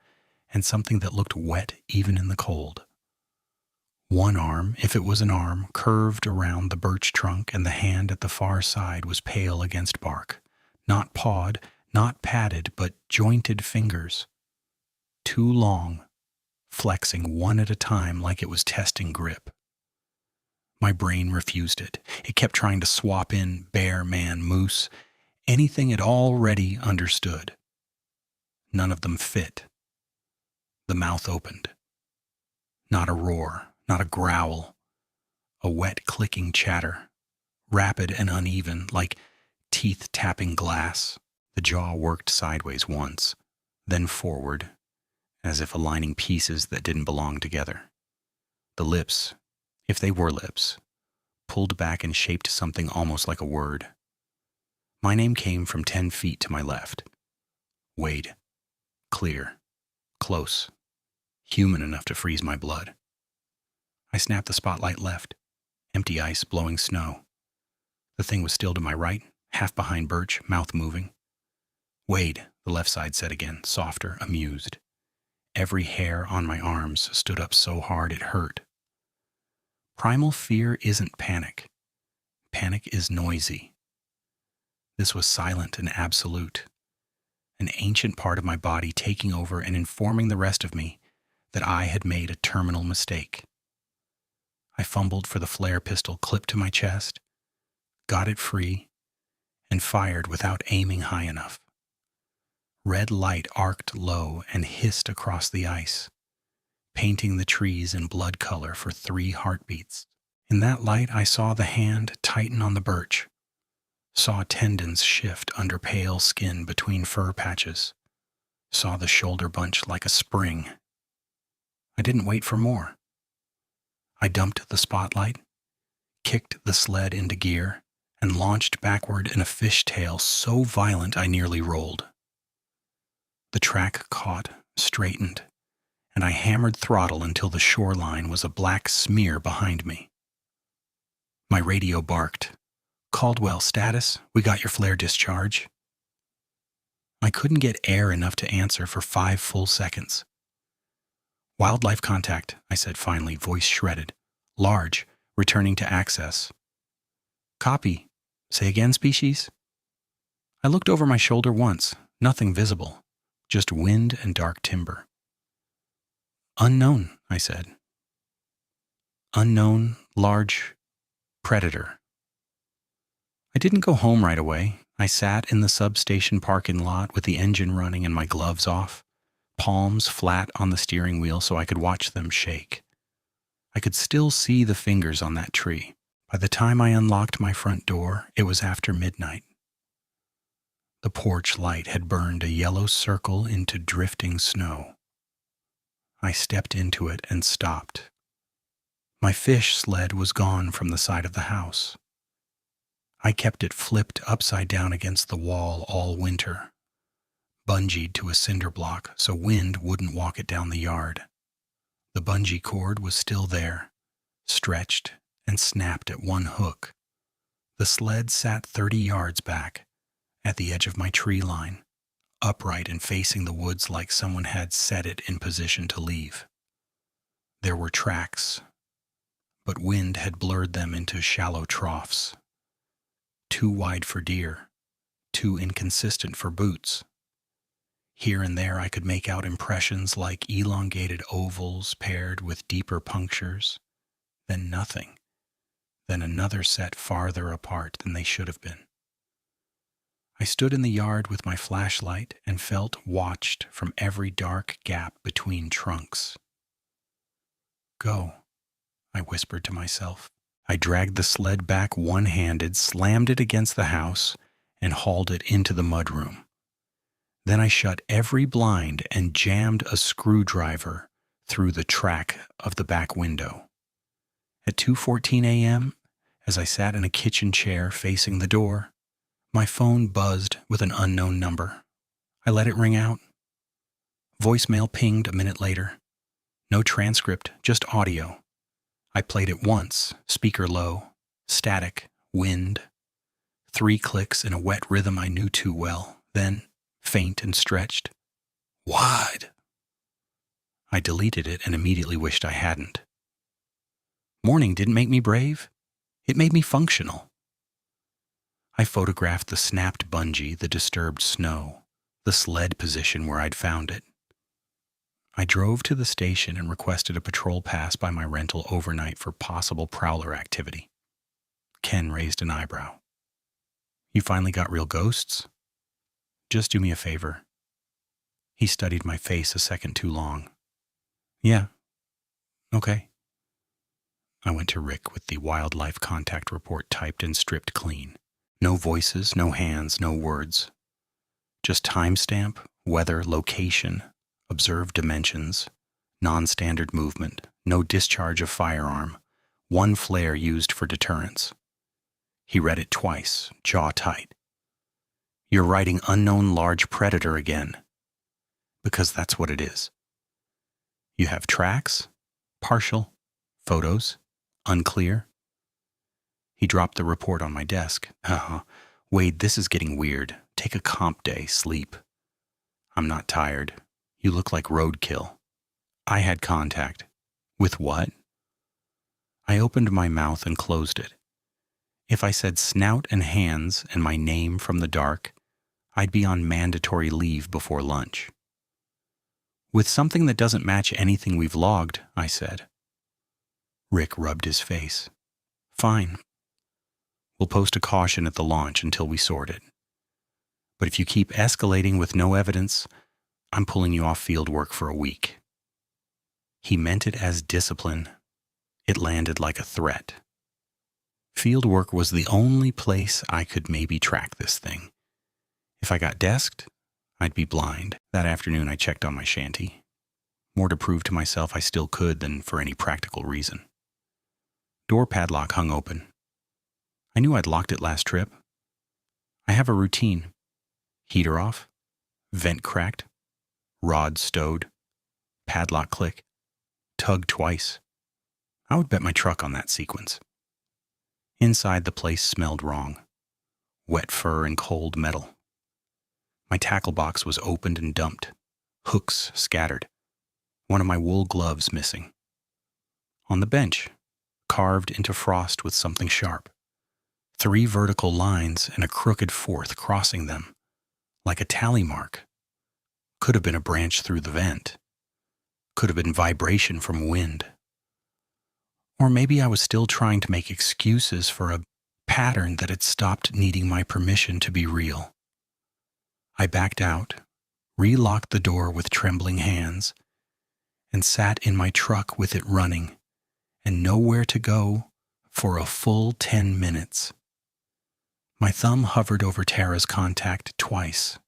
and something that looked wet even in the cold. One arm, if it was an arm, curved around the birch trunk, and the hand at the far side was pale against bark. Not pawed, not padded, but jointed fingers. Too long, flexing one at a time like it was testing grip. My brain refused it. It kept trying to swap in bear, man, moose, anything it already understood. None of them fit. The mouth opened. Not a roar, not a growl. A wet clicking chatter, rapid and uneven, like teeth tapping glass. The jaw worked sideways once, then forward, as if aligning pieces that didn't belong together. The lips, if they were lips, pulled back and shaped something almost like a word. My name came from 10 feet to my left. Wade. Clear. Close. Human enough to freeze my blood. I snapped the spotlight left. Empty ice, blowing snow. The thing was still to my right, half behind birch, mouth moving. Wade, the left side said again, softer, amused. Every hair on my arms stood up so hard it hurt. Primal fear isn't panic. Panic is noisy. This was silent and absolute, an ancient part of my body taking over and informing the rest of me that I had made a terminal mistake. I fumbled for the flare pistol clipped to my chest, got it free, and fired without aiming high enough. Red light arced low and hissed across the ice, painting the trees in blood color for 3 heartbeats. In that light, I saw the hand tighten on the birch, saw tendons shift under pale skin between fur patches, saw the shoulder bunch like a spring. I didn't wait for more. I dumped the spotlight, kicked the sled into gear, and launched backward in a fishtail so violent I nearly rolled. The track caught, straightened, and I hammered throttle until the shoreline was a black smear behind me. My radio barked. "Caldwell, status, we got your flare discharge." I couldn't get air enough to answer for 5 full seconds. "Wildlife contact," I said finally, voice shredded. "Large, returning to access." "Copy. Say again, species?" I looked over my shoulder once, nothing visible, just wind and dark timber. "Unknown," I said. "Unknown, large, predator." I didn't go home right away. I sat in the substation parking lot with the engine running and my gloves off, palms flat on the steering wheel so I could watch them shake. I could still see the fingers on that tree. By the time I unlocked my front door, it was after midnight. The porch light had burned a yellow circle into drifting snow. I stepped into it and stopped. My fish sled was gone from the side of the house. I kept it flipped upside down against the wall all winter, bungeed to a cinder block so wind wouldn't walk it down the yard. The bungee cord was still there, stretched and snapped at one hook. The sled sat 30 yards back, at the edge of my tree line, upright and facing the woods like someone had set it in position to leave. There were tracks, but wind had blurred them into shallow troughs. Too wide for deer, too inconsistent for boots. Here and there I could make out impressions like elongated ovals paired with deeper punctures, then nothing, then another set farther apart than they should have been. I stood in the yard with my flashlight and felt watched from every dark gap between trunks. "Go," I whispered to myself. I dragged the sled back one-handed, slammed it against the house, and hauled it into the mudroom. Then I shut every blind and jammed a screwdriver through the track of the back window. At 2:14 a.m., as I sat in a kitchen chair facing the door, my phone buzzed with an unknown number. I let it ring out. Voicemail pinged a minute later. No transcript, just audio. I played it once, speaker low, static, wind. 3 clicks in a wet rhythm I knew too well, then, faint and stretched, wide. I deleted it and immediately wished I hadn't. Morning didn't make me brave. It made me functional. I photographed the snapped bungee, the disturbed snow, the sled position where I'd found it. I drove to the station and requested a patrol pass by my rental overnight for possible prowler activity. Ken raised an eyebrow. You finally got real ghosts? Just do me a favor. He studied my face a second too long. Yeah. Okay. I went to Rick with the wildlife contact report typed and stripped clean. No voices, no hands, no words. Just timestamp, weather, location, observed dimensions, non-standard movement, no discharge of firearm, 1 flare used for deterrence. He read it twice, jaw tight. You're writing unknown large predator again. Because that's what it is. You have tracks, partial, photos, unclear. He dropped the report on my desk. Wade, this is getting weird. Take a comp day, sleep. I'm not tired. You look like roadkill. I had contact. With what? I opened my mouth and closed it. If I said snout and hands and my name from the dark, I'd be on mandatory leave before lunch. With something that doesn't match anything we've logged, I said. Rick rubbed his face. Fine. We'll post a caution at the launch until we sort it. But if you keep escalating with no evidence, I'm pulling you off field work for a week. He meant it as discipline. It landed like a threat. Field work was the only place I could maybe track this thing. If I got desked, I'd be blind. That afternoon I checked on my shanty. More to prove to myself I still could than for any practical reason. Door padlock hung open. I knew I'd locked it last trip. I have a routine. Heater off, vent cracked, rod stowed, padlock click, tug twice. I would bet my truck on that sequence. Inside, the place smelled wrong. Wet fur and cold metal. My tackle box was opened and dumped, hooks scattered, one of my wool gloves missing. On the bench, carved into frost with something sharp. 3 vertical lines and a crooked 4th crossing them, like a tally mark. Could have been a branch through the vent. Could have been vibration from wind. Or maybe I was still trying to make excuses for a pattern that had stopped needing my permission to be real. I backed out, re-locked the door with trembling hands, and sat in my truck with it running, and nowhere to go for a full 10 minutes. My thumb hovered over Tara's contact twice.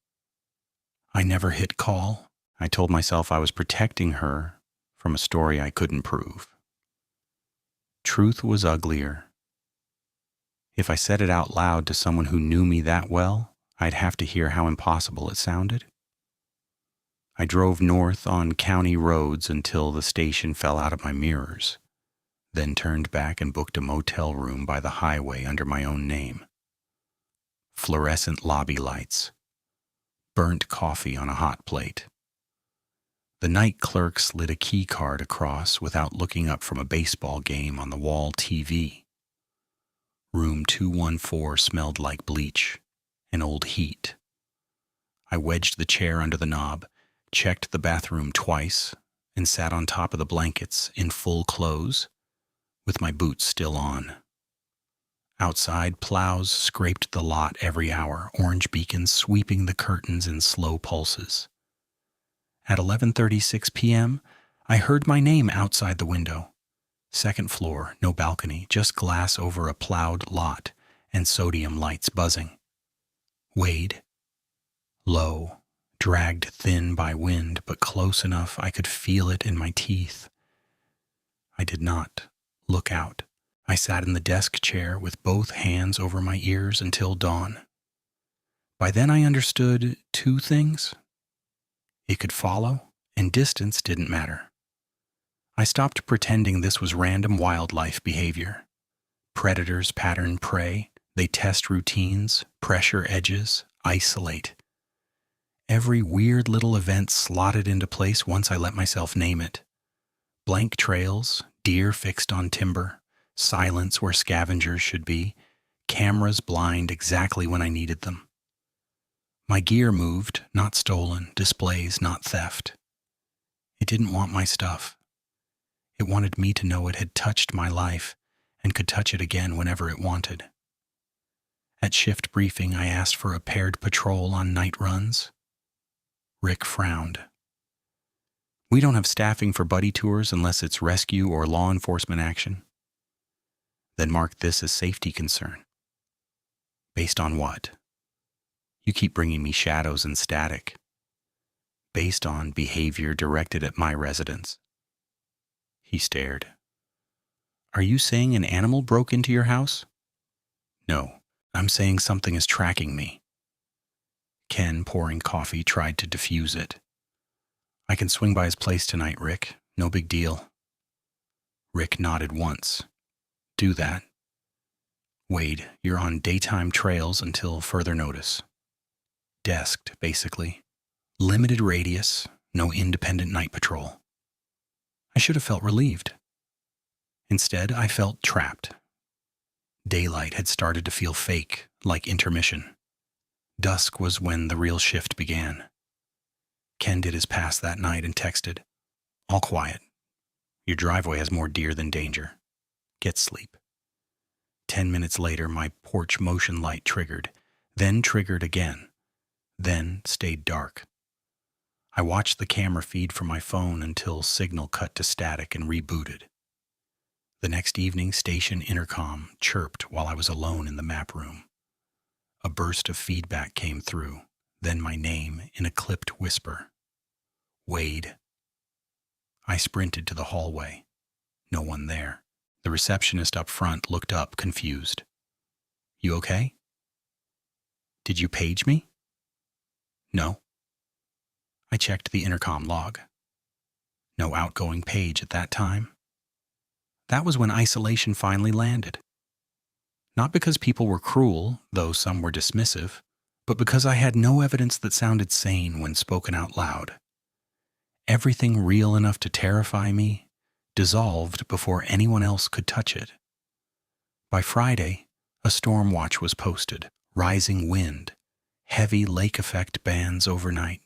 I never hit call. I told myself I was protecting her from a story I couldn't prove. Truth was uglier. If I said it out loud to someone who knew me that well, I'd have to hear how impossible it sounded. I drove north on county roads until the station fell out of my mirrors, then turned back and booked a motel room by the highway under my own name. Fluorescent lobby lights. Burnt coffee on a hot plate. The night clerk slid a key card across without looking up from a baseball game on the wall TV. Room 214 smelled like bleach and old heat. I wedged the chair under the knob, checked the bathroom twice, and sat on top of the blankets in full clothes, with my boots still on. Outside, plows scraped the lot every hour, orange beacons sweeping the curtains in slow pulses. At 11:36 p.m., I heard my name outside the window. 2nd floor, no balcony, just glass over a plowed lot and sodium lights buzzing. Wade. Low, dragged thin by wind, but close enough I could feel it in my teeth. I did not look out. I sat in the desk chair with both hands over my ears until dawn. By then I understood 2 things. It could follow, and distance didn't matter. I stopped pretending this was random wildlife behavior. Predators pattern prey, they test routines, pressure edges, isolate. Every weird little event slotted into place once I let myself name it. Blank trails, deer fixed on timber, silence where scavengers should be, cameras blind exactly when I needed them. My gear moved, not stolen, displays, not theft. It didn't want my stuff. It wanted me to know it had touched my life and could touch it again whenever it wanted. At shift briefing, I asked for a paired patrol on night runs. Rick frowned. We don't have staffing for buddy tours unless it's rescue or law enforcement action. Then mark this as safety concern. Based on what? You keep bringing me shadows and static. Based on behavior directed at my residence. He stared. Are you saying an animal broke into your house? No, I'm saying something is tracking me. Ken, pouring coffee, tried to diffuse it. I can swing by his place tonight, Rick. No big deal. Rick nodded once. Do that. Wade, you're on daytime trails until further notice. Desked, basically. Limited radius, no independent night patrol. I should have felt relieved. Instead, I felt trapped. Daylight had started to feel fake, like intermission. Dusk was when the real shift began. Ken did his pass that night and texted, all quiet. Your driveway has more deer than danger. Get sleep. 10 minutes later, my porch motion light triggered, then triggered again, then stayed dark. I watched the camera feed from my phone until signal cut to static and rebooted. The next evening, station intercom chirped while I was alone in the map room. A burst of feedback came through, then my name in a clipped whisper. Wade. I sprinted to the hallway. No one there. The receptionist up front looked up, confused. You okay? Did you page me? No. I checked the intercom log. No outgoing page at that time. That was when isolation finally landed. Not because people were cruel, though some were dismissive, but because I had no evidence that sounded sane when spoken out loud. Everything real enough to terrify me dissolved before anyone else could touch it. By Friday, a storm watch was posted, rising wind, heavy lake effect bands overnight,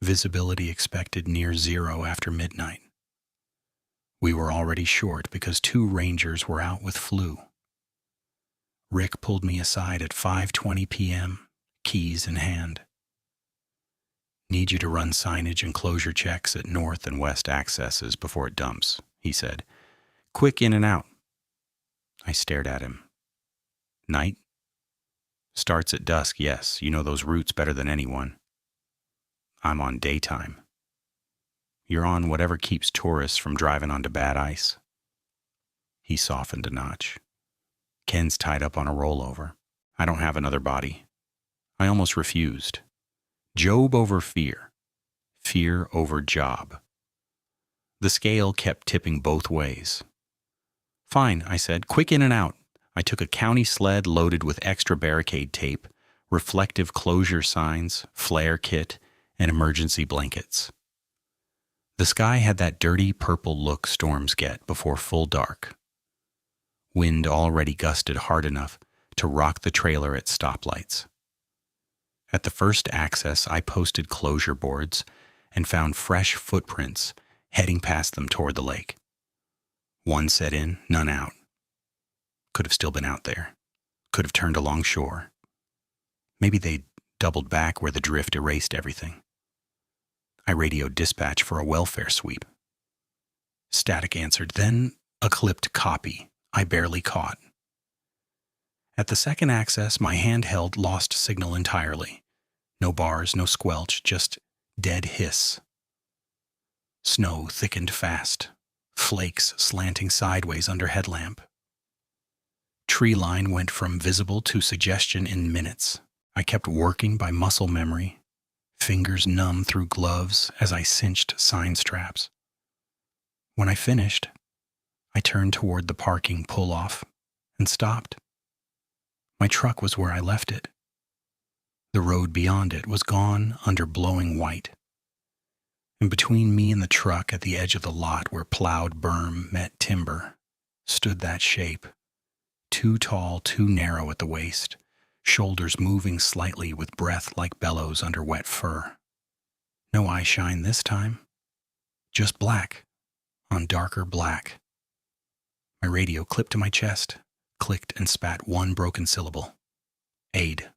visibility expected near zero after midnight. We were already short because 2 rangers were out with flu. Rick pulled me aside at 5:20 p.m., keys in hand. Need you to run signage and closure checks at north and west accesses before it dumps, he said. Quick in and out. I stared at him. Night? Starts at dusk, yes. You know those routes better than anyone. I'm on daytime. You're on whatever keeps tourists from driving onto bad ice. He softened a notch. Ken's tied up on a rollover. I don't have another body. I almost refused. Job over fear. Fear over job. The scale kept tipping both ways. Fine, I said. Quick in and out. I took a county sled loaded with extra barricade tape, reflective closure signs, flare kit, and emergency blankets. The sky had that dirty purple look storms get before full dark. Wind already gusted hard enough to rock the trailer at stoplights. At the first access, I posted closure boards and found fresh footprints heading past them toward the lake. One set in, none out. Could have still been out there. Could have turned along shore. Maybe they'd doubled back where the drift erased everything. I radioed dispatch for a welfare sweep. Static answered, then a clipped copy I barely caught. At the second access, my handheld lost signal entirely. No bars, no squelch, just dead hiss. Snow thickened fast, flakes slanting sideways under headlamp. Tree line went from visible to suggestion in minutes. I kept working by muscle memory, fingers numb through gloves as I cinched sign straps. When I finished, I turned toward the parking pull-off and stopped. My truck was where I left it. The road beyond it was gone under blowing white. And between me and the truck at the edge of the lot where plowed berm met timber stood that shape, too tall, too narrow at the waist, shoulders moving slightly with breath like bellows under wet fur. No eye shine this time, just black on darker black. My radio clipped to my chest, clicked and spat one broken syllable. Aid.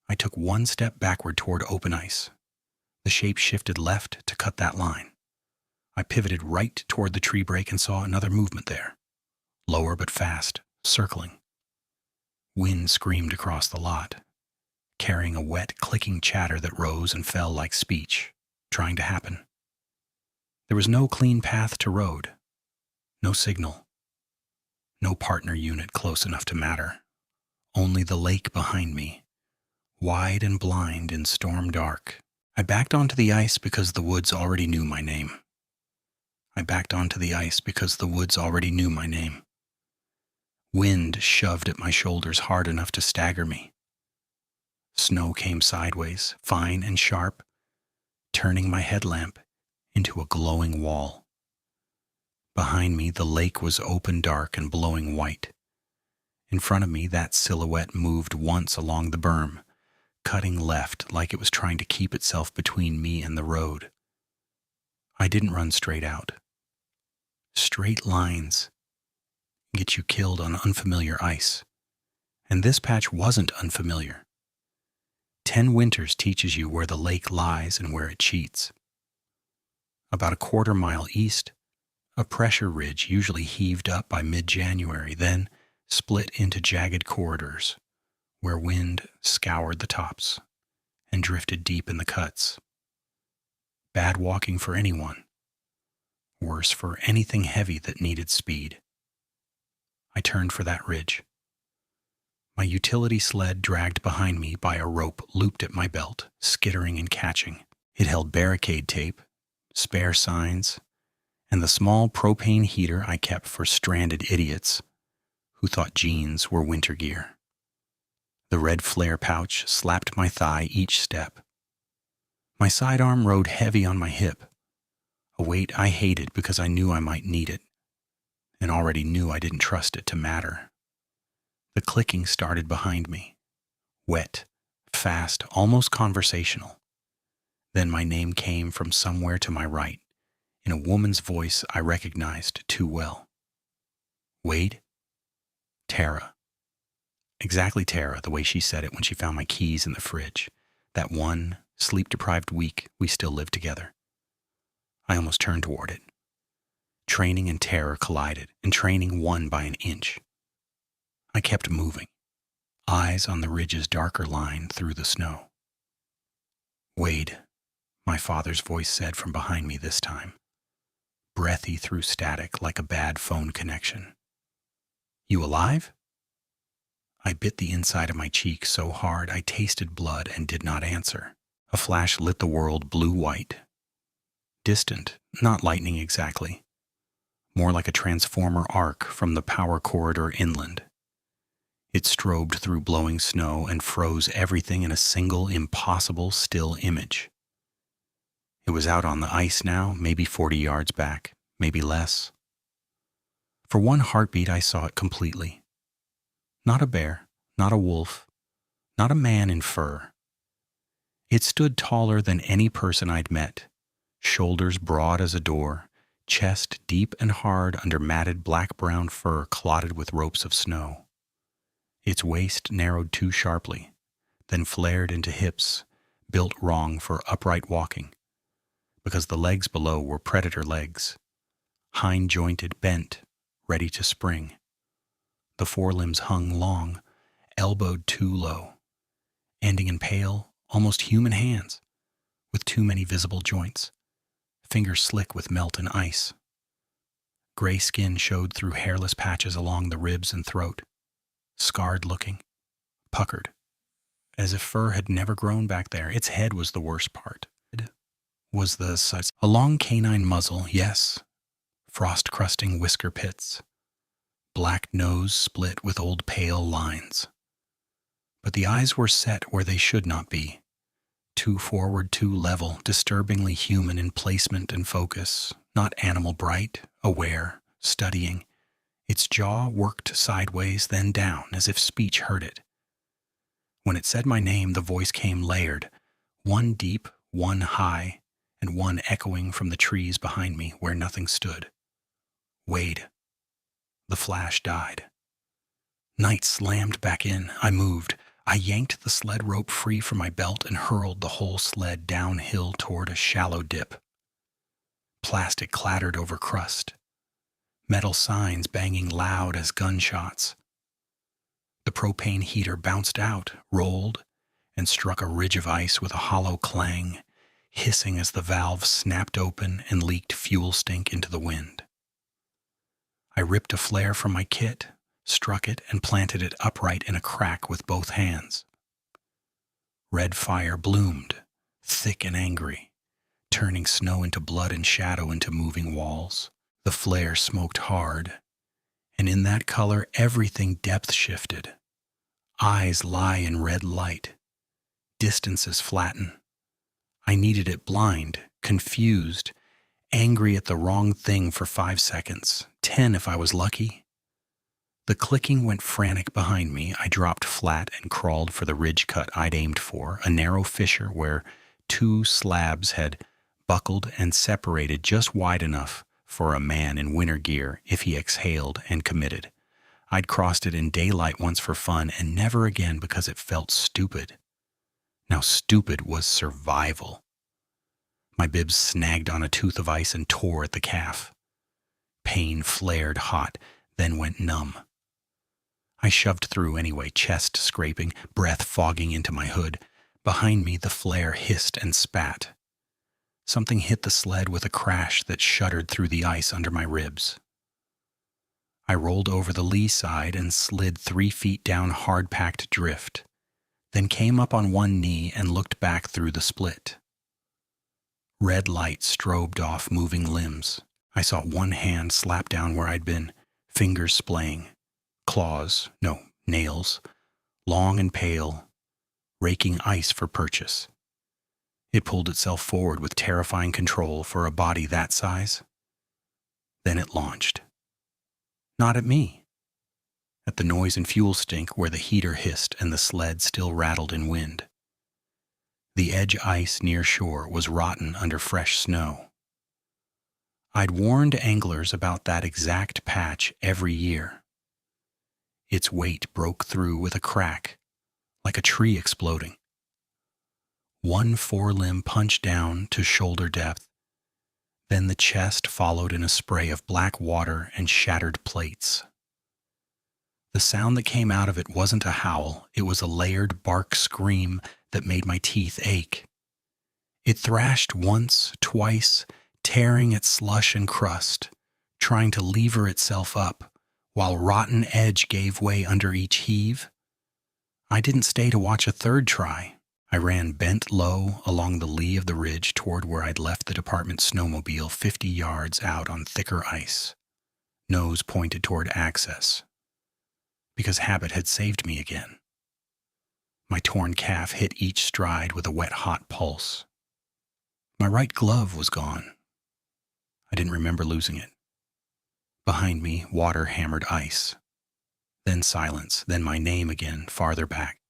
I took one step backward toward open ice. The shape shifted left to cut that line. I pivoted right toward the tree break and saw another movement there. Lower but fast, circling. Wind screamed across the lot, carrying a wet, clicking chatter that rose and fell like speech, trying to happen. There was no clean path to road, no signal, no partner unit close enough to matter. Only the lake behind me, wide and blind in storm dark. I backed onto the ice because the woods already knew my name. I backed onto the ice because the woods already knew my name. Wind shoved at my shoulders hard enough to stagger me. Snow came sideways, fine and sharp, turning my headlamp into a glowing wall. Behind me, the lake was open dark and blowing white. In front of me, that silhouette moved once along the berm, cutting left like it was trying to keep itself between me and the road. I didn't run straight out. Straight lines get you killed on unfamiliar ice. And this patch wasn't unfamiliar. 10 winters teaches you where the lake lies and where it cheats. About a quarter mile east, a pressure ridge usually heaved up by mid-January, then split into jagged corridors where wind scoured the tops and drifted deep in the cuts. Bad walking for anyone. Worse for anything heavy that needed speed. I turned for that ridge. My utility sled dragged behind me by a rope looped at my belt, skittering and catching. It held barricade tape, spare signs, and the small propane heater I kept for stranded idiots who thought jeans were winter gear. The red flare pouch slapped my thigh each step. My sidearm rode heavy on my hip, a weight I hated because I knew I might need it, and already knew I didn't trust it to matter. The clicking started behind me, wet, fast, almost conversational. Then my name came from somewhere to my right, in a woman's voice I recognized too well. Wade? Tara. Exactly Tara, the way she said it when she found my keys in the fridge. That one sleep-deprived week we still lived together. I almost turned toward it. Training and terror collided, and training won by an inch. I kept moving, eyes on the ridge's darker line through the snow. Wade, my father's voice said from behind me this time, breathy through static like a bad phone connection. You alive? I bit the inside of my cheek so hard I tasted blood and did not answer. A flash lit the world blue-white. Distant, not lightning exactly. More like a transformer arc from the power corridor inland. It strobed through blowing snow and froze everything in a single, impossible, still image. It was out on the ice now, maybe 40 yards back, maybe less. For one heartbeat, I saw it completely. Not a bear, not a wolf, not a man in fur. It stood taller than any person I'd met, shoulders broad as a door, chest deep and hard under matted black-brown fur clotted with ropes of snow. Its waist narrowed too sharply, then flared into hips, built wrong for upright walking, because the legs below were predator legs, hind-jointed, bent, ready to spring. The forelimbs hung long, elbowed too low, ending in pale, almost human hands, with too many visible joints, fingers slick with melt and ice. Gray skin showed through hairless patches along the ribs and throat, scarred-looking, puckered, as if fur had never grown back there. Its head was the worst part. It was a long canine muzzle, yes, frost-crusting whisker pits, black nose split with old pale lines. But the eyes were set where they should not be, too forward, too level, disturbingly human in placement and focus, not animal bright, aware, studying. Its jaw worked sideways, then down, as if speech hurt it. When it said my name, the voice came layered, one deep, one high, and one echoing from the trees behind me where nothing stood. Wade. The flash died. Night slammed back in. I moved. I yanked the sled rope free from my belt and hurled the whole sled downhill toward a shallow dip. Plastic clattered over crust. Metal signs banging loud as gunshots. The propane heater bounced out, rolled, and struck a ridge of ice with a hollow clang, hissing as the valve snapped open and leaked fuel stink into the wind. I ripped a flare from my kit, struck it, and planted it upright in a crack with both hands. Red fire bloomed, thick and angry, turning snow into blood and shadow into moving walls. The flare smoked hard, and in that color everything depth shifted. Eyes lie in red light. Distances flatten. I needed it blind, confused, angry at the wrong thing for 5 seconds, 10 if I was lucky. The clicking went frantic behind me. I dropped flat and crawled for the ridge cut I'd aimed for, a narrow fissure where 2 slabs had buckled and separated just wide enough for a man in winter gear if he exhaled and committed. I'd crossed it in daylight once for fun and never again because it felt stupid. Now stupid was survival. My bibs snagged on a tooth of ice and tore at the calf. Pain flared hot, then went numb. I shoved through anyway, chest scraping, breath fogging into my hood. Behind me, the flare hissed and spat. Something hit the sled with a crash that shuddered through the ice under my ribs. I rolled over the lee side and slid 3 feet down hard-packed drift, then came up on one knee and looked back through the split. Red light strobed off moving limbs. I saw one hand slap down where I'd been, fingers splaying, nails, long and pale, raking ice for purchase. It pulled itself forward with terrifying control for a body that size. Then it launched. Not at me. At the noise and fuel stink where the heater hissed and the sled still rattled in wind. The edge ice near shore was rotten under fresh snow. I'd warned anglers about that exact patch every year. Its weight broke through with a crack, like a tree exploding. One forelimb punched down to shoulder depth. Then the chest followed in a spray of black water and shattered plates. The sound that came out of it wasn't a howl, it was a layered bark scream that made my teeth ache. It thrashed once, twice, tearing at slush and crust, trying to lever itself up, while rotten edge gave way under each heave. I didn't stay to watch a third try. I ran bent low along the lee of the ridge toward where I'd left the department snowmobile 50 yards out on thicker ice, nose pointed toward access. Because habit had saved me again. My torn calf hit each stride with a wet, hot pulse. My right glove was gone. I didn't remember losing it. Behind me, water hammered ice. Then silence, then my name again, farther back,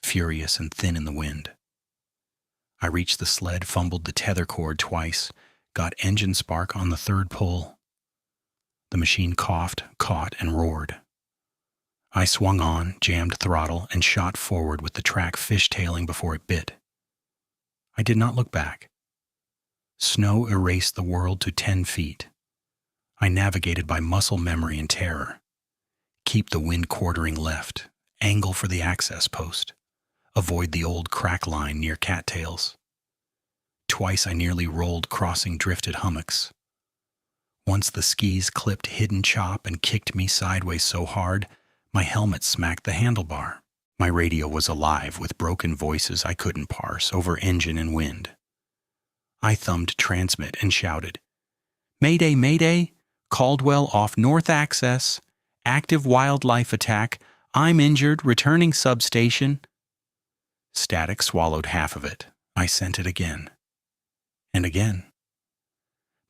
furious and thin in the wind. I reached the sled, fumbled the tether cord twice, got engine spark on the third pull. The machine coughed, caught, and roared. I swung on, jammed throttle, and shot forward with the track fishtailing before it bit. I did not look back. Snow erased the world to 10 feet. I navigated by muscle memory and terror. Keep the wind quartering left, angle for the access post. Avoid the old crack line near cattails. Twice I nearly rolled crossing drifted hummocks. Once the skis clipped hidden chop and kicked me sideways so hard, my helmet smacked the handlebar. My radio was alive with broken voices I couldn't parse over engine and wind. I thumbed transmit and shouted, "Mayday, Mayday! Caldwell off North Access. Active wildlife attack. I'm injured. Returning substation. Static swallowed half of it. I sent it again. And again.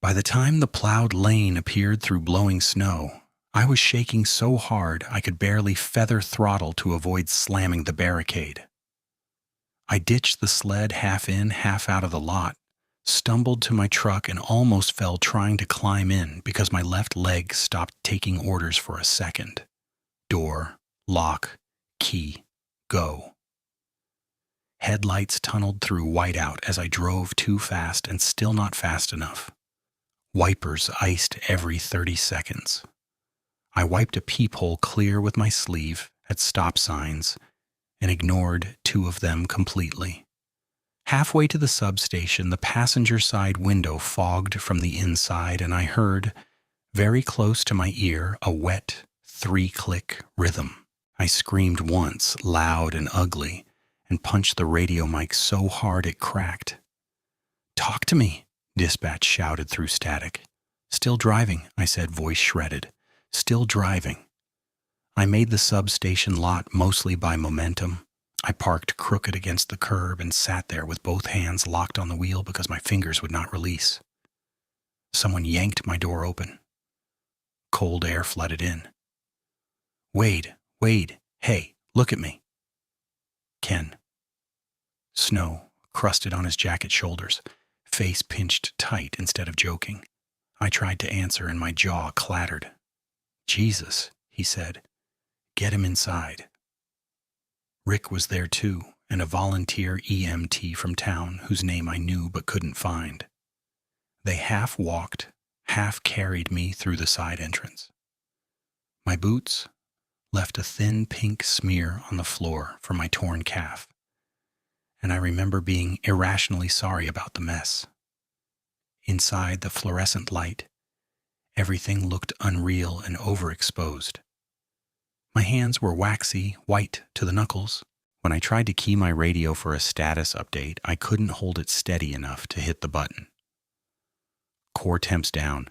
By the time the plowed lane appeared through blowing snow, I was shaking so hard I could barely feather throttle to avoid slamming the barricade. I ditched the sled half in, half out of the lot, stumbled to my truck and almost fell trying to climb in because my left leg stopped taking orders for a second. Door, lock, key, go. Headlights tunneled through whiteout as I drove too fast and still not fast enough. Wipers iced every 30 seconds. I wiped a peephole clear with my sleeve at stop signs and ignored 2 of them completely. Halfway to the substation, the passenger side window fogged from the inside, and I heard, very close to my ear, a wet 3-click rhythm. I screamed once, loud and ugly, and punched the radio mic so hard it cracked. "Talk to me," dispatch shouted through static. "Still driving," I said, voice shredded. "Still driving." I made the substation lot mostly by momentum. I parked crooked against the curb and sat there with both hands locked on the wheel because my fingers would not release. Someone yanked my door open. Cold air flooded in. Wade, hey, look at me." Ken. Snow crusted on his jacket shoulders, face pinched tight instead of joking. I tried to answer and my jaw clattered. "Jesus," he said. "Get him inside." Rick was there too, and a volunteer EMT from town whose name I knew but couldn't find. They half walked, half carried me through the side entrance. My boots left a thin pink smear on the floor from my torn calf, and I remember being irrationally sorry about the mess. Inside the fluorescent light, everything looked unreal and overexposed. My hands were waxy, white to the knuckles. When I tried to key my radio for a status update, I couldn't hold it steady enough to hit the button. "Core temps down,"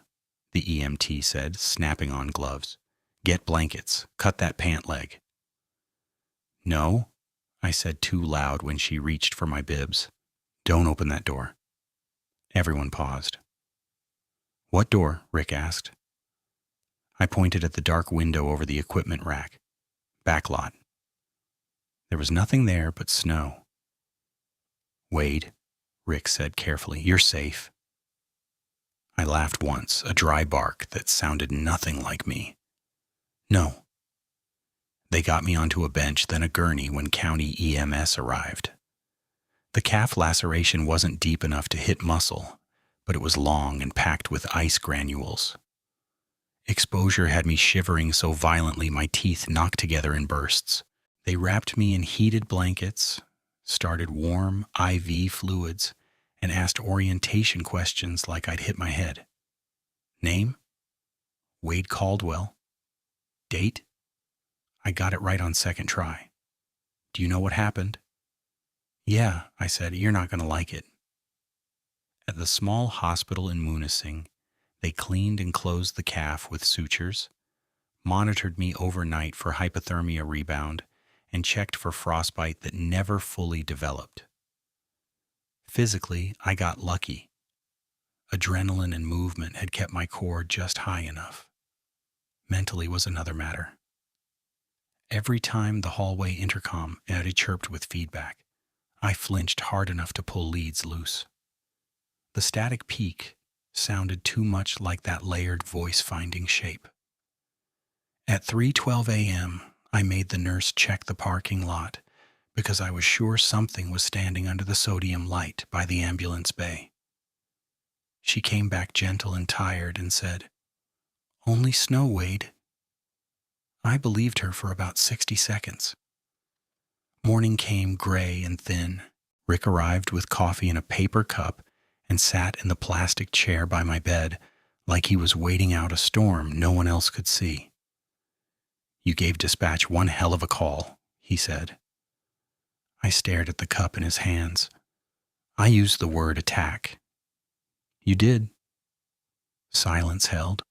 the EMT said, snapping on gloves. "Get blankets. Cut that pant leg." "No," I said too loud when she reached for my bibs. "Don't open that door." Everyone paused. "What door?" Rick asked. I pointed at the dark window over the equipment rack. "Back lot." There was nothing there but snow. "Wade," Rick said carefully, "you're safe." I laughed once, a dry bark that sounded nothing like me. "No." They got me onto a bench, then a gurney when county EMS arrived. The calf laceration wasn't deep enough to hit muscle, but it was long and packed with ice granules. Exposure had me shivering so violently my teeth knocked together in bursts. They wrapped me in heated blankets, started warm IV fluids, and asked orientation questions like I'd hit my head. Name? Wade Caldwell. Date? I got it right on second try. Do you know what happened? Yeah, I said, you're not going to like it. At the small hospital in Munising, they cleaned and closed the calf with sutures, monitored me overnight for hypothermia rebound, and checked for frostbite that never fully developed. Physically, I got lucky. Adrenaline and movement had kept my core just high enough. Mentally was another matter. Every time the hallway intercom Eddie chirped with feedback, I flinched hard enough to pull leads loose. The static peak sounded too much like that layered voice-finding shape. At 3:12 a.m., I made the nurse check the parking lot because I was sure something was standing under the sodium light by the ambulance bay. She came back gentle and tired and said, "Only snow, Wade." I believed her for about 60 seconds. Morning came gray and thin. Rick arrived with coffee in a paper cup and sat in the plastic chair by my bed like he was waiting out a storm no one else could see. "You gave dispatch one hell of a call," he said. I stared at the cup in his hands. I used the word attack. "You did." Silence held.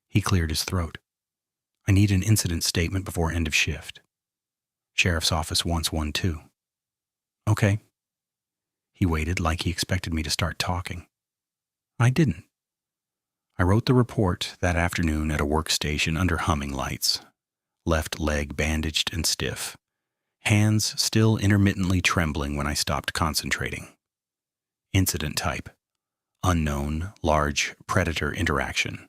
He cleared his throat. I need an incident statement before end of shift. Sheriff's office wants one too. Okay. He waited like he expected me to start talking. I didn't. I wrote the report that afternoon at a workstation under humming lights. Left leg bandaged and stiff. Hands still intermittently trembling when I stopped concentrating. Incident type: unknown, large predator interaction.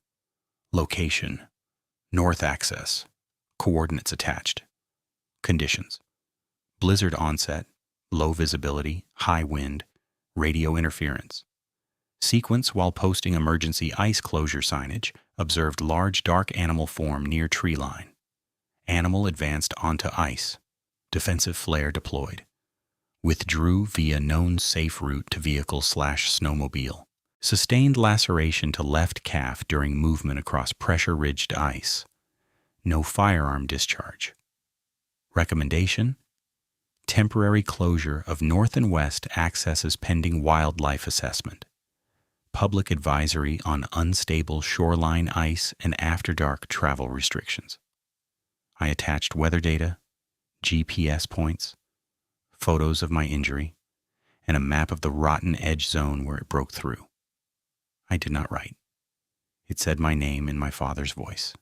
Location: north access. Coordinates attached. Conditions: blizzard onset, low visibility, high wind, radio interference. Sequence while posting emergency ice closure signage, observed large dark animal form near tree line. Animal advanced onto ice. Defensive flare deployed. Withdrew via known safe route to vehicle/snowmobile. Sustained laceration to left calf during movement across pressure-ridged ice. No firearm discharge. Recommendation: temporary closure of north and west accesses pending wildlife assessment. Public advisory on unstable shoreline ice and after-dark travel restrictions. I attached weather data, GPS points, photos of my injury, and a map of the rotten edge zone where it broke through. I did not write. It said my name in my father's voice.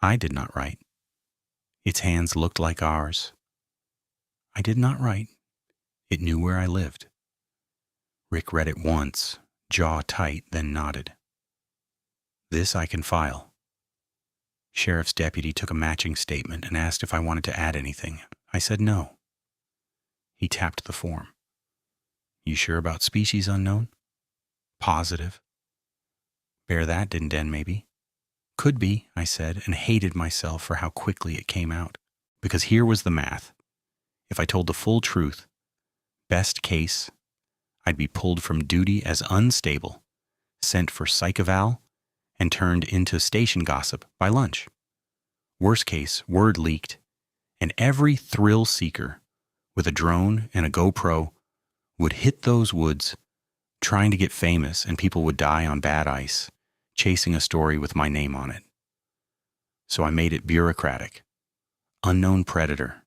I did not write. Its hands looked like ours. I did not write. It knew where I lived. Rick read it once, jaw tight, then nodded. This I can file. Sheriff's deputy took a matching statement and asked if I wanted to add anything. I said no. He tapped the form. You sure about species unknown? Positive. Bear that, didn't Den, maybe? Could be, I said, and hated myself for how quickly it came out. Because here was the math. If I told the full truth, best case, I'd be pulled from duty as unstable, sent for psych eval, and turned into station gossip by lunch. Worst case, word leaked, and every thrill seeker with a drone and a GoPro would hit those woods trying to get famous, and people would die on bad ice, chasing a story with my name on it. So I made it bureaucratic. Unknown predator.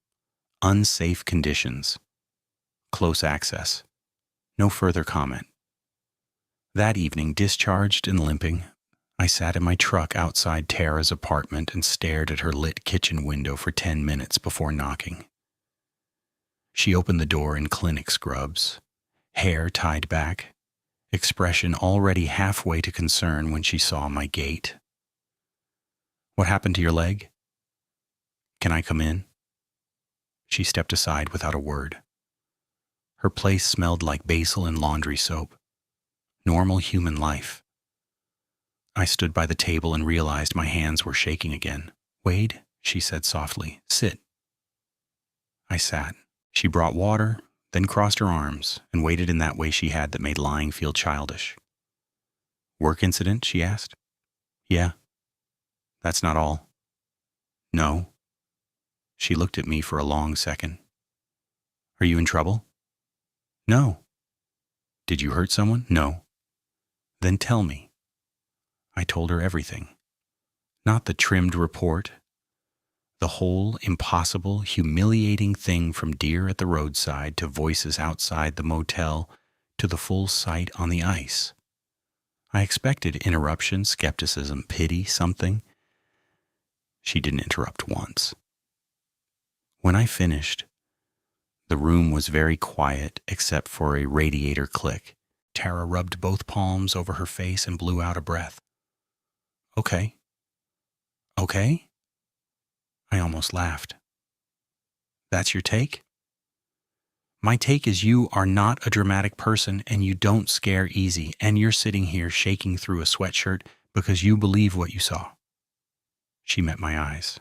Unsafe conditions. Close access. No further comment. That evening, discharged and limping, I sat in my truck outside Tara's apartment and stared at her lit kitchen window for 10 minutes before knocking. She opened the door in clinic scrubs, hair tied back, expression already halfway to concern when she saw my gait. What happened to your leg? Can I come in? She stepped aside without a word. Her place smelled like basil and laundry soap. Normal human life. I stood by the table and realized my hands were shaking again. Wade, she said softly, sit. I sat. She brought water, then crossed her arms, and waited in that way she had that made lying feel childish. Work incident, she asked. Yeah. That's not all. No. She looked at me for a long second. Are you in trouble? No. Did you hurt someone? No. Then tell me. I told her everything. Not the trimmed report. The whole impossible, humiliating thing from deer at the roadside to voices outside the motel to the full sight on the ice. I expected interruption, skepticism, pity, something. She didn't interrupt once. When I finished, the room was very quiet except for a radiator click. Tara rubbed both palms over her face and blew out a breath. Okay. Okay? I almost laughed. That's your take? My take is you are not a dramatic person and you don't scare easy, and you're sitting here shaking through a sweatshirt because you believe what you saw. She met my eyes.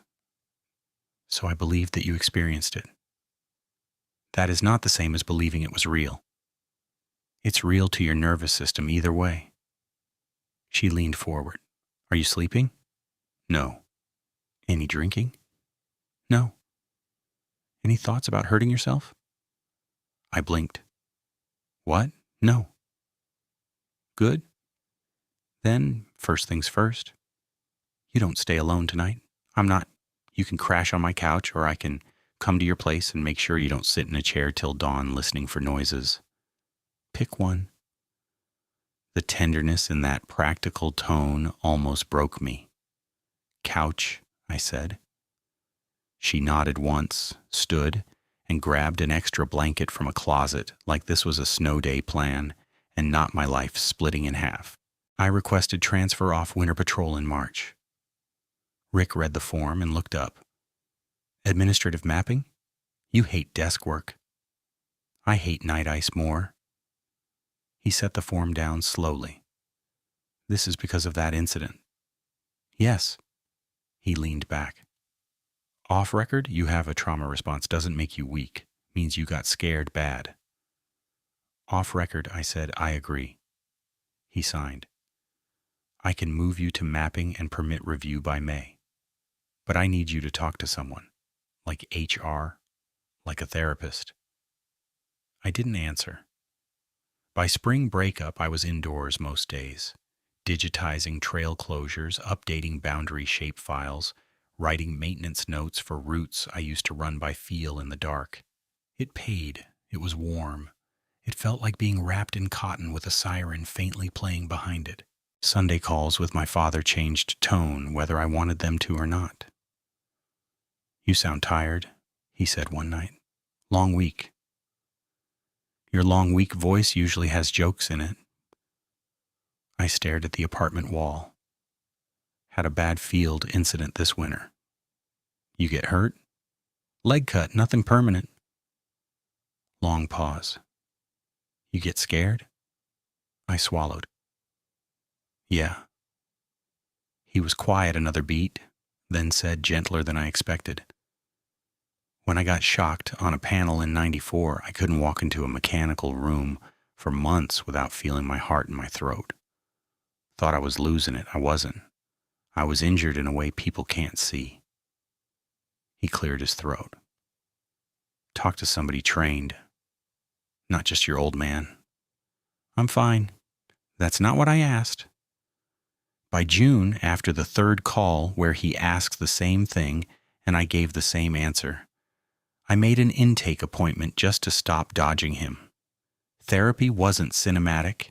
So I believed that you experienced it. That is not the same as believing it was real. It's real to your nervous system either way. She leaned forward. Are you sleeping? No. Any drinking? No. Any thoughts about hurting yourself? I blinked. What? No. Good. Then, first things first. You don't stay alone tonight. I'm not. You can crash on my couch, or I can come to your place and make sure you don't sit in a chair till dawn listening for noises. Pick one. The tenderness in that practical tone almost broke me. Couch, I said. She nodded once, stood, and grabbed an extra blanket from a closet like this was a snow day plan and not my life splitting in half. I requested transfer off winter patrol in March. Rick read the form and looked up. Administrative mapping? You hate desk work. I hate night ice more. He set the form down slowly. This is because of that incident. Yes. He leaned back. Off record, you have a trauma response doesn't make you weak. Means you got scared bad. Off record, I said, I agree. He signed. I can move you to mapping and permit review by May. But I need you to talk to someone. Like HR. Like a therapist. I didn't answer. By spring breakup, I was indoors most days, digitizing trail closures, updating boundary shape files, writing maintenance notes for routes I used to run by feel in the dark. It paid. It was warm. It felt like being wrapped in cotton with a siren faintly playing behind it. Sunday calls with my father changed tone, whether I wanted them to or not. You sound tired, he said one night. Long week. Your long week voice usually has jokes in it. I stared at the apartment wall. Had a bad field incident this winter. You get hurt? Leg cut, nothing permanent. Long pause. You get scared? I swallowed. Yeah. He was quiet another beat, then said gentler than I expected. When I got shocked on a panel in '94, I couldn't walk into a mechanical room for months without feeling my heart in my throat. Thought I was losing it. I wasn't. I was injured in a way people can't see. He cleared his throat. Talk to somebody trained. Not just your old man. I'm fine. That's not what I asked. By June, after the third call where he asked the same thing and I gave the same answer, I made an intake appointment just to stop dodging him. Therapy wasn't cinematic,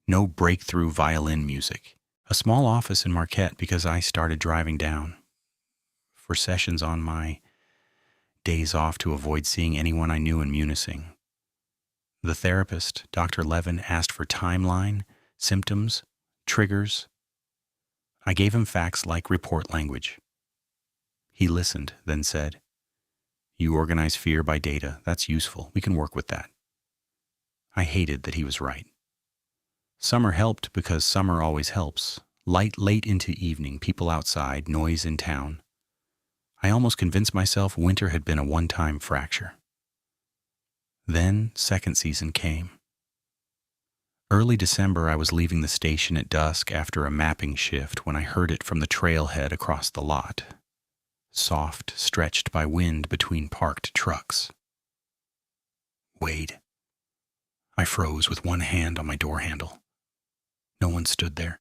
no breakthrough violin music. A small office in Marquette because I started driving down for sessions on my days off to avoid seeing anyone I knew in Munising. The therapist, Dr. Levin, asked for timeline, symptoms, triggers. I gave him facts like report language. He listened, then said, You organize fear by data. That's useful. We can work with that. I hated that he was right. Summer helped because summer always helps. Light late into evening, people outside, noise in town. I almost convinced myself winter had been a one-time fracture. Then second season came. Early December, I was leaving the station at dusk after a mapping shift when I heard it from the trailhead across the lot. Soft, stretched by wind between parked trucks. Wade. I froze with one hand on my door handle. No one stood there.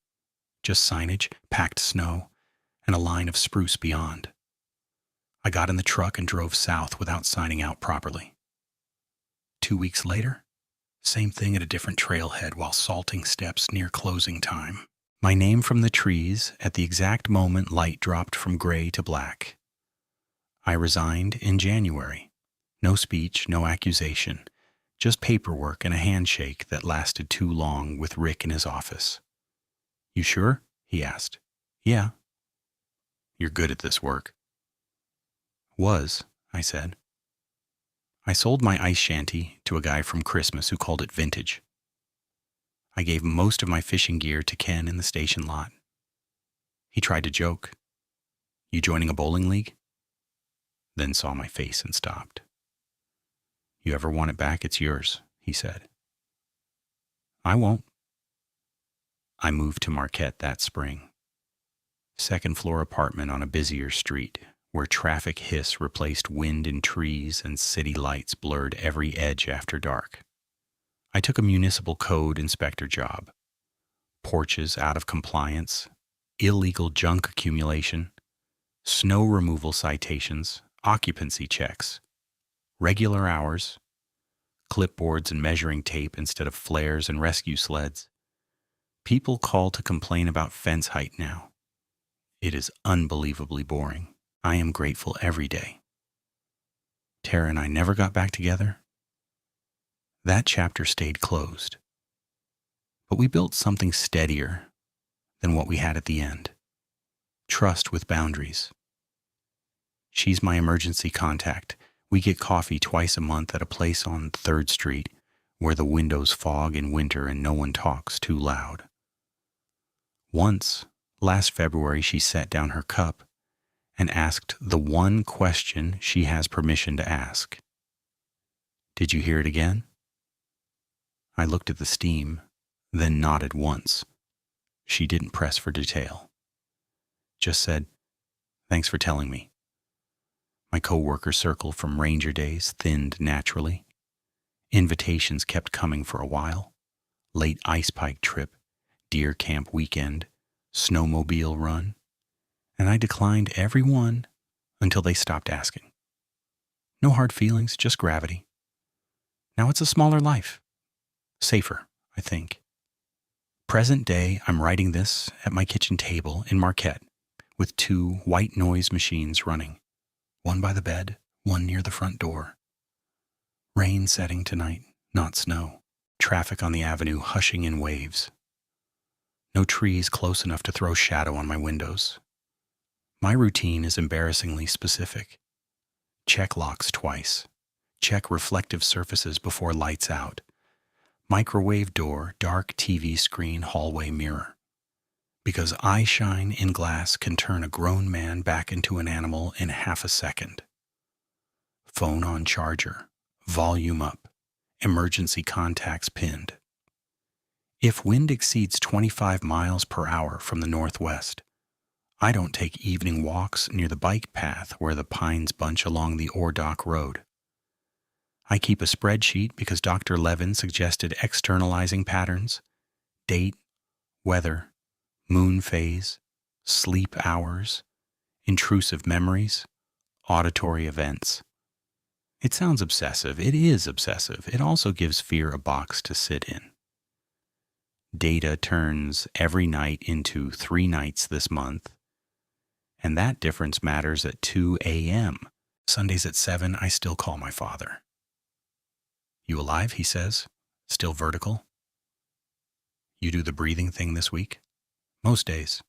Just signage, packed snow, and a line of spruce beyond. I got in the truck and drove south without signing out properly. 2 weeks later, same thing at a different trailhead while salting steps near closing time. My name from the trees at the exact moment light dropped from gray to black. I resigned in January. No speech, no accusation, just paperwork and a handshake that lasted too long with Rick in his office. You sure? He asked. Yeah. You're good at this work. Was, I said. I sold my ice shanty to a guy from Christmas who called it vintage. I gave most of my fishing gear to Ken in the station lot. He tried to joke. You joining a bowling league? Then saw my face and stopped. You ever want it back, it's yours, he said. I won't. I moved to Marquette that spring. Second floor apartment on a busier street, where traffic hiss replaced wind in trees and city lights blurred every edge after dark. I took a municipal code inspector job. Porches out of compliance, illegal junk accumulation, snow removal citations, occupancy checks, regular hours, clipboards and measuring tape instead of flares and rescue sleds. People call to complain about fence height now. It is unbelievably boring. I am grateful every day. Tara and I never got back together. That chapter stayed closed. But we built something steadier than what we had at the end. Trust with boundaries. She's my emergency contact. We get coffee twice a month at a place on 3rd Street where the windows fog in winter and no one talks too loud. Once, last February, she set down her cup and asked the one question she has permission to ask. Did you hear it again? I looked at the steam, then nodded once. She didn't press for detail. Just said, thanks for telling me. My co-worker circle from Ranger days thinned naturally. Invitations kept coming for a while. Late ice pike trip, deer camp weekend, snowmobile run. And I declined every one until they stopped asking. No hard feelings, just gravity. Now it's a smaller life. Safer, I think. Present day, I'm writing this at my kitchen table in Marquette with 2 white noise machines running. One by the bed, one near the front door. Rain setting tonight, not snow. Traffic on the avenue hushing in waves. No trees close enough to throw shadow on my windows. My routine is embarrassingly specific. Check locks twice. Check reflective surfaces before lights out. Microwave door, dark TV screen, hallway mirror. Because eye shine in glass can turn a grown man back into an animal in half a second. Phone on charger, volume up, emergency contacts pinned. If wind exceeds 25 miles per hour from the northwest, I don't take evening walks near the bike path where the pines bunch along the Ordock Road. I keep a spreadsheet because Dr. Levin suggested externalizing patterns, date, weather, moon phase, sleep hours, intrusive memories, auditory events. It sounds obsessive. It is obsessive. It also gives fear a box to sit in. Data turns every night into 3 nights this month, and that difference matters at 2 a.m. Sundays at 7, I still call my father. You alive, he says, still vertical. You do the breathing thing this week? Most days.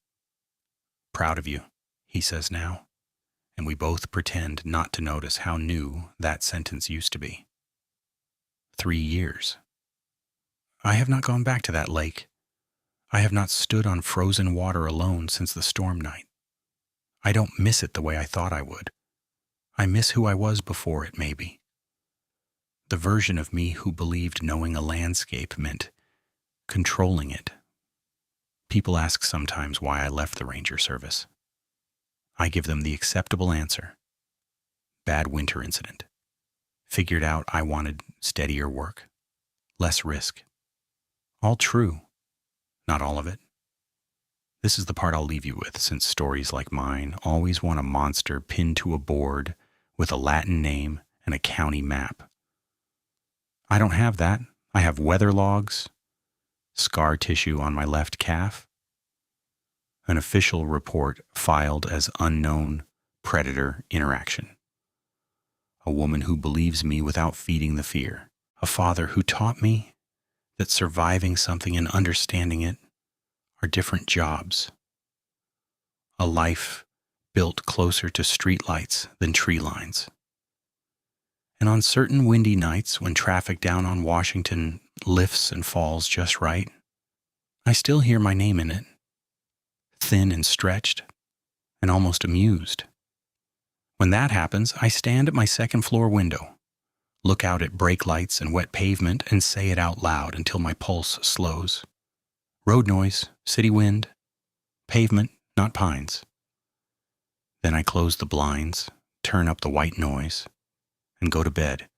Proud of you, he says now, and we both pretend not to notice how new that sentence used to be. 3 years. I have not gone back to that lake. I have not stood on frozen water alone since the storm night. I don't miss it the way I thought I would. I miss who I was before it, maybe. The version of me who believed knowing a landscape meant controlling it. People ask sometimes why I left the Ranger Service. I give them the acceptable answer. Bad winter incident. Figured out I wanted steadier work. Less risk. All true. Not all of it. This is the part I'll leave you with, since stories like mine always want a monster pinned to a board with a Latin name and a county map. I don't have that. I have weather logs, scar tissue on my left calf, an official report filed as unknown predator interaction, a woman who believes me without feeding the fear, a father who taught me that surviving something and understanding it are different jobs, a life built closer to streetlights than tree lines. And on certain windy nights when traffic down on Washington lifts and falls just right, I still hear my name in it, thin and stretched and almost amused. When that happens, I stand at my 2nd floor window, look out at brake lights and wet pavement, and say it out loud until my pulse slows. Road noise, city wind, pavement, not pines. Then I close the blinds, turn up the white noise, and go to bed,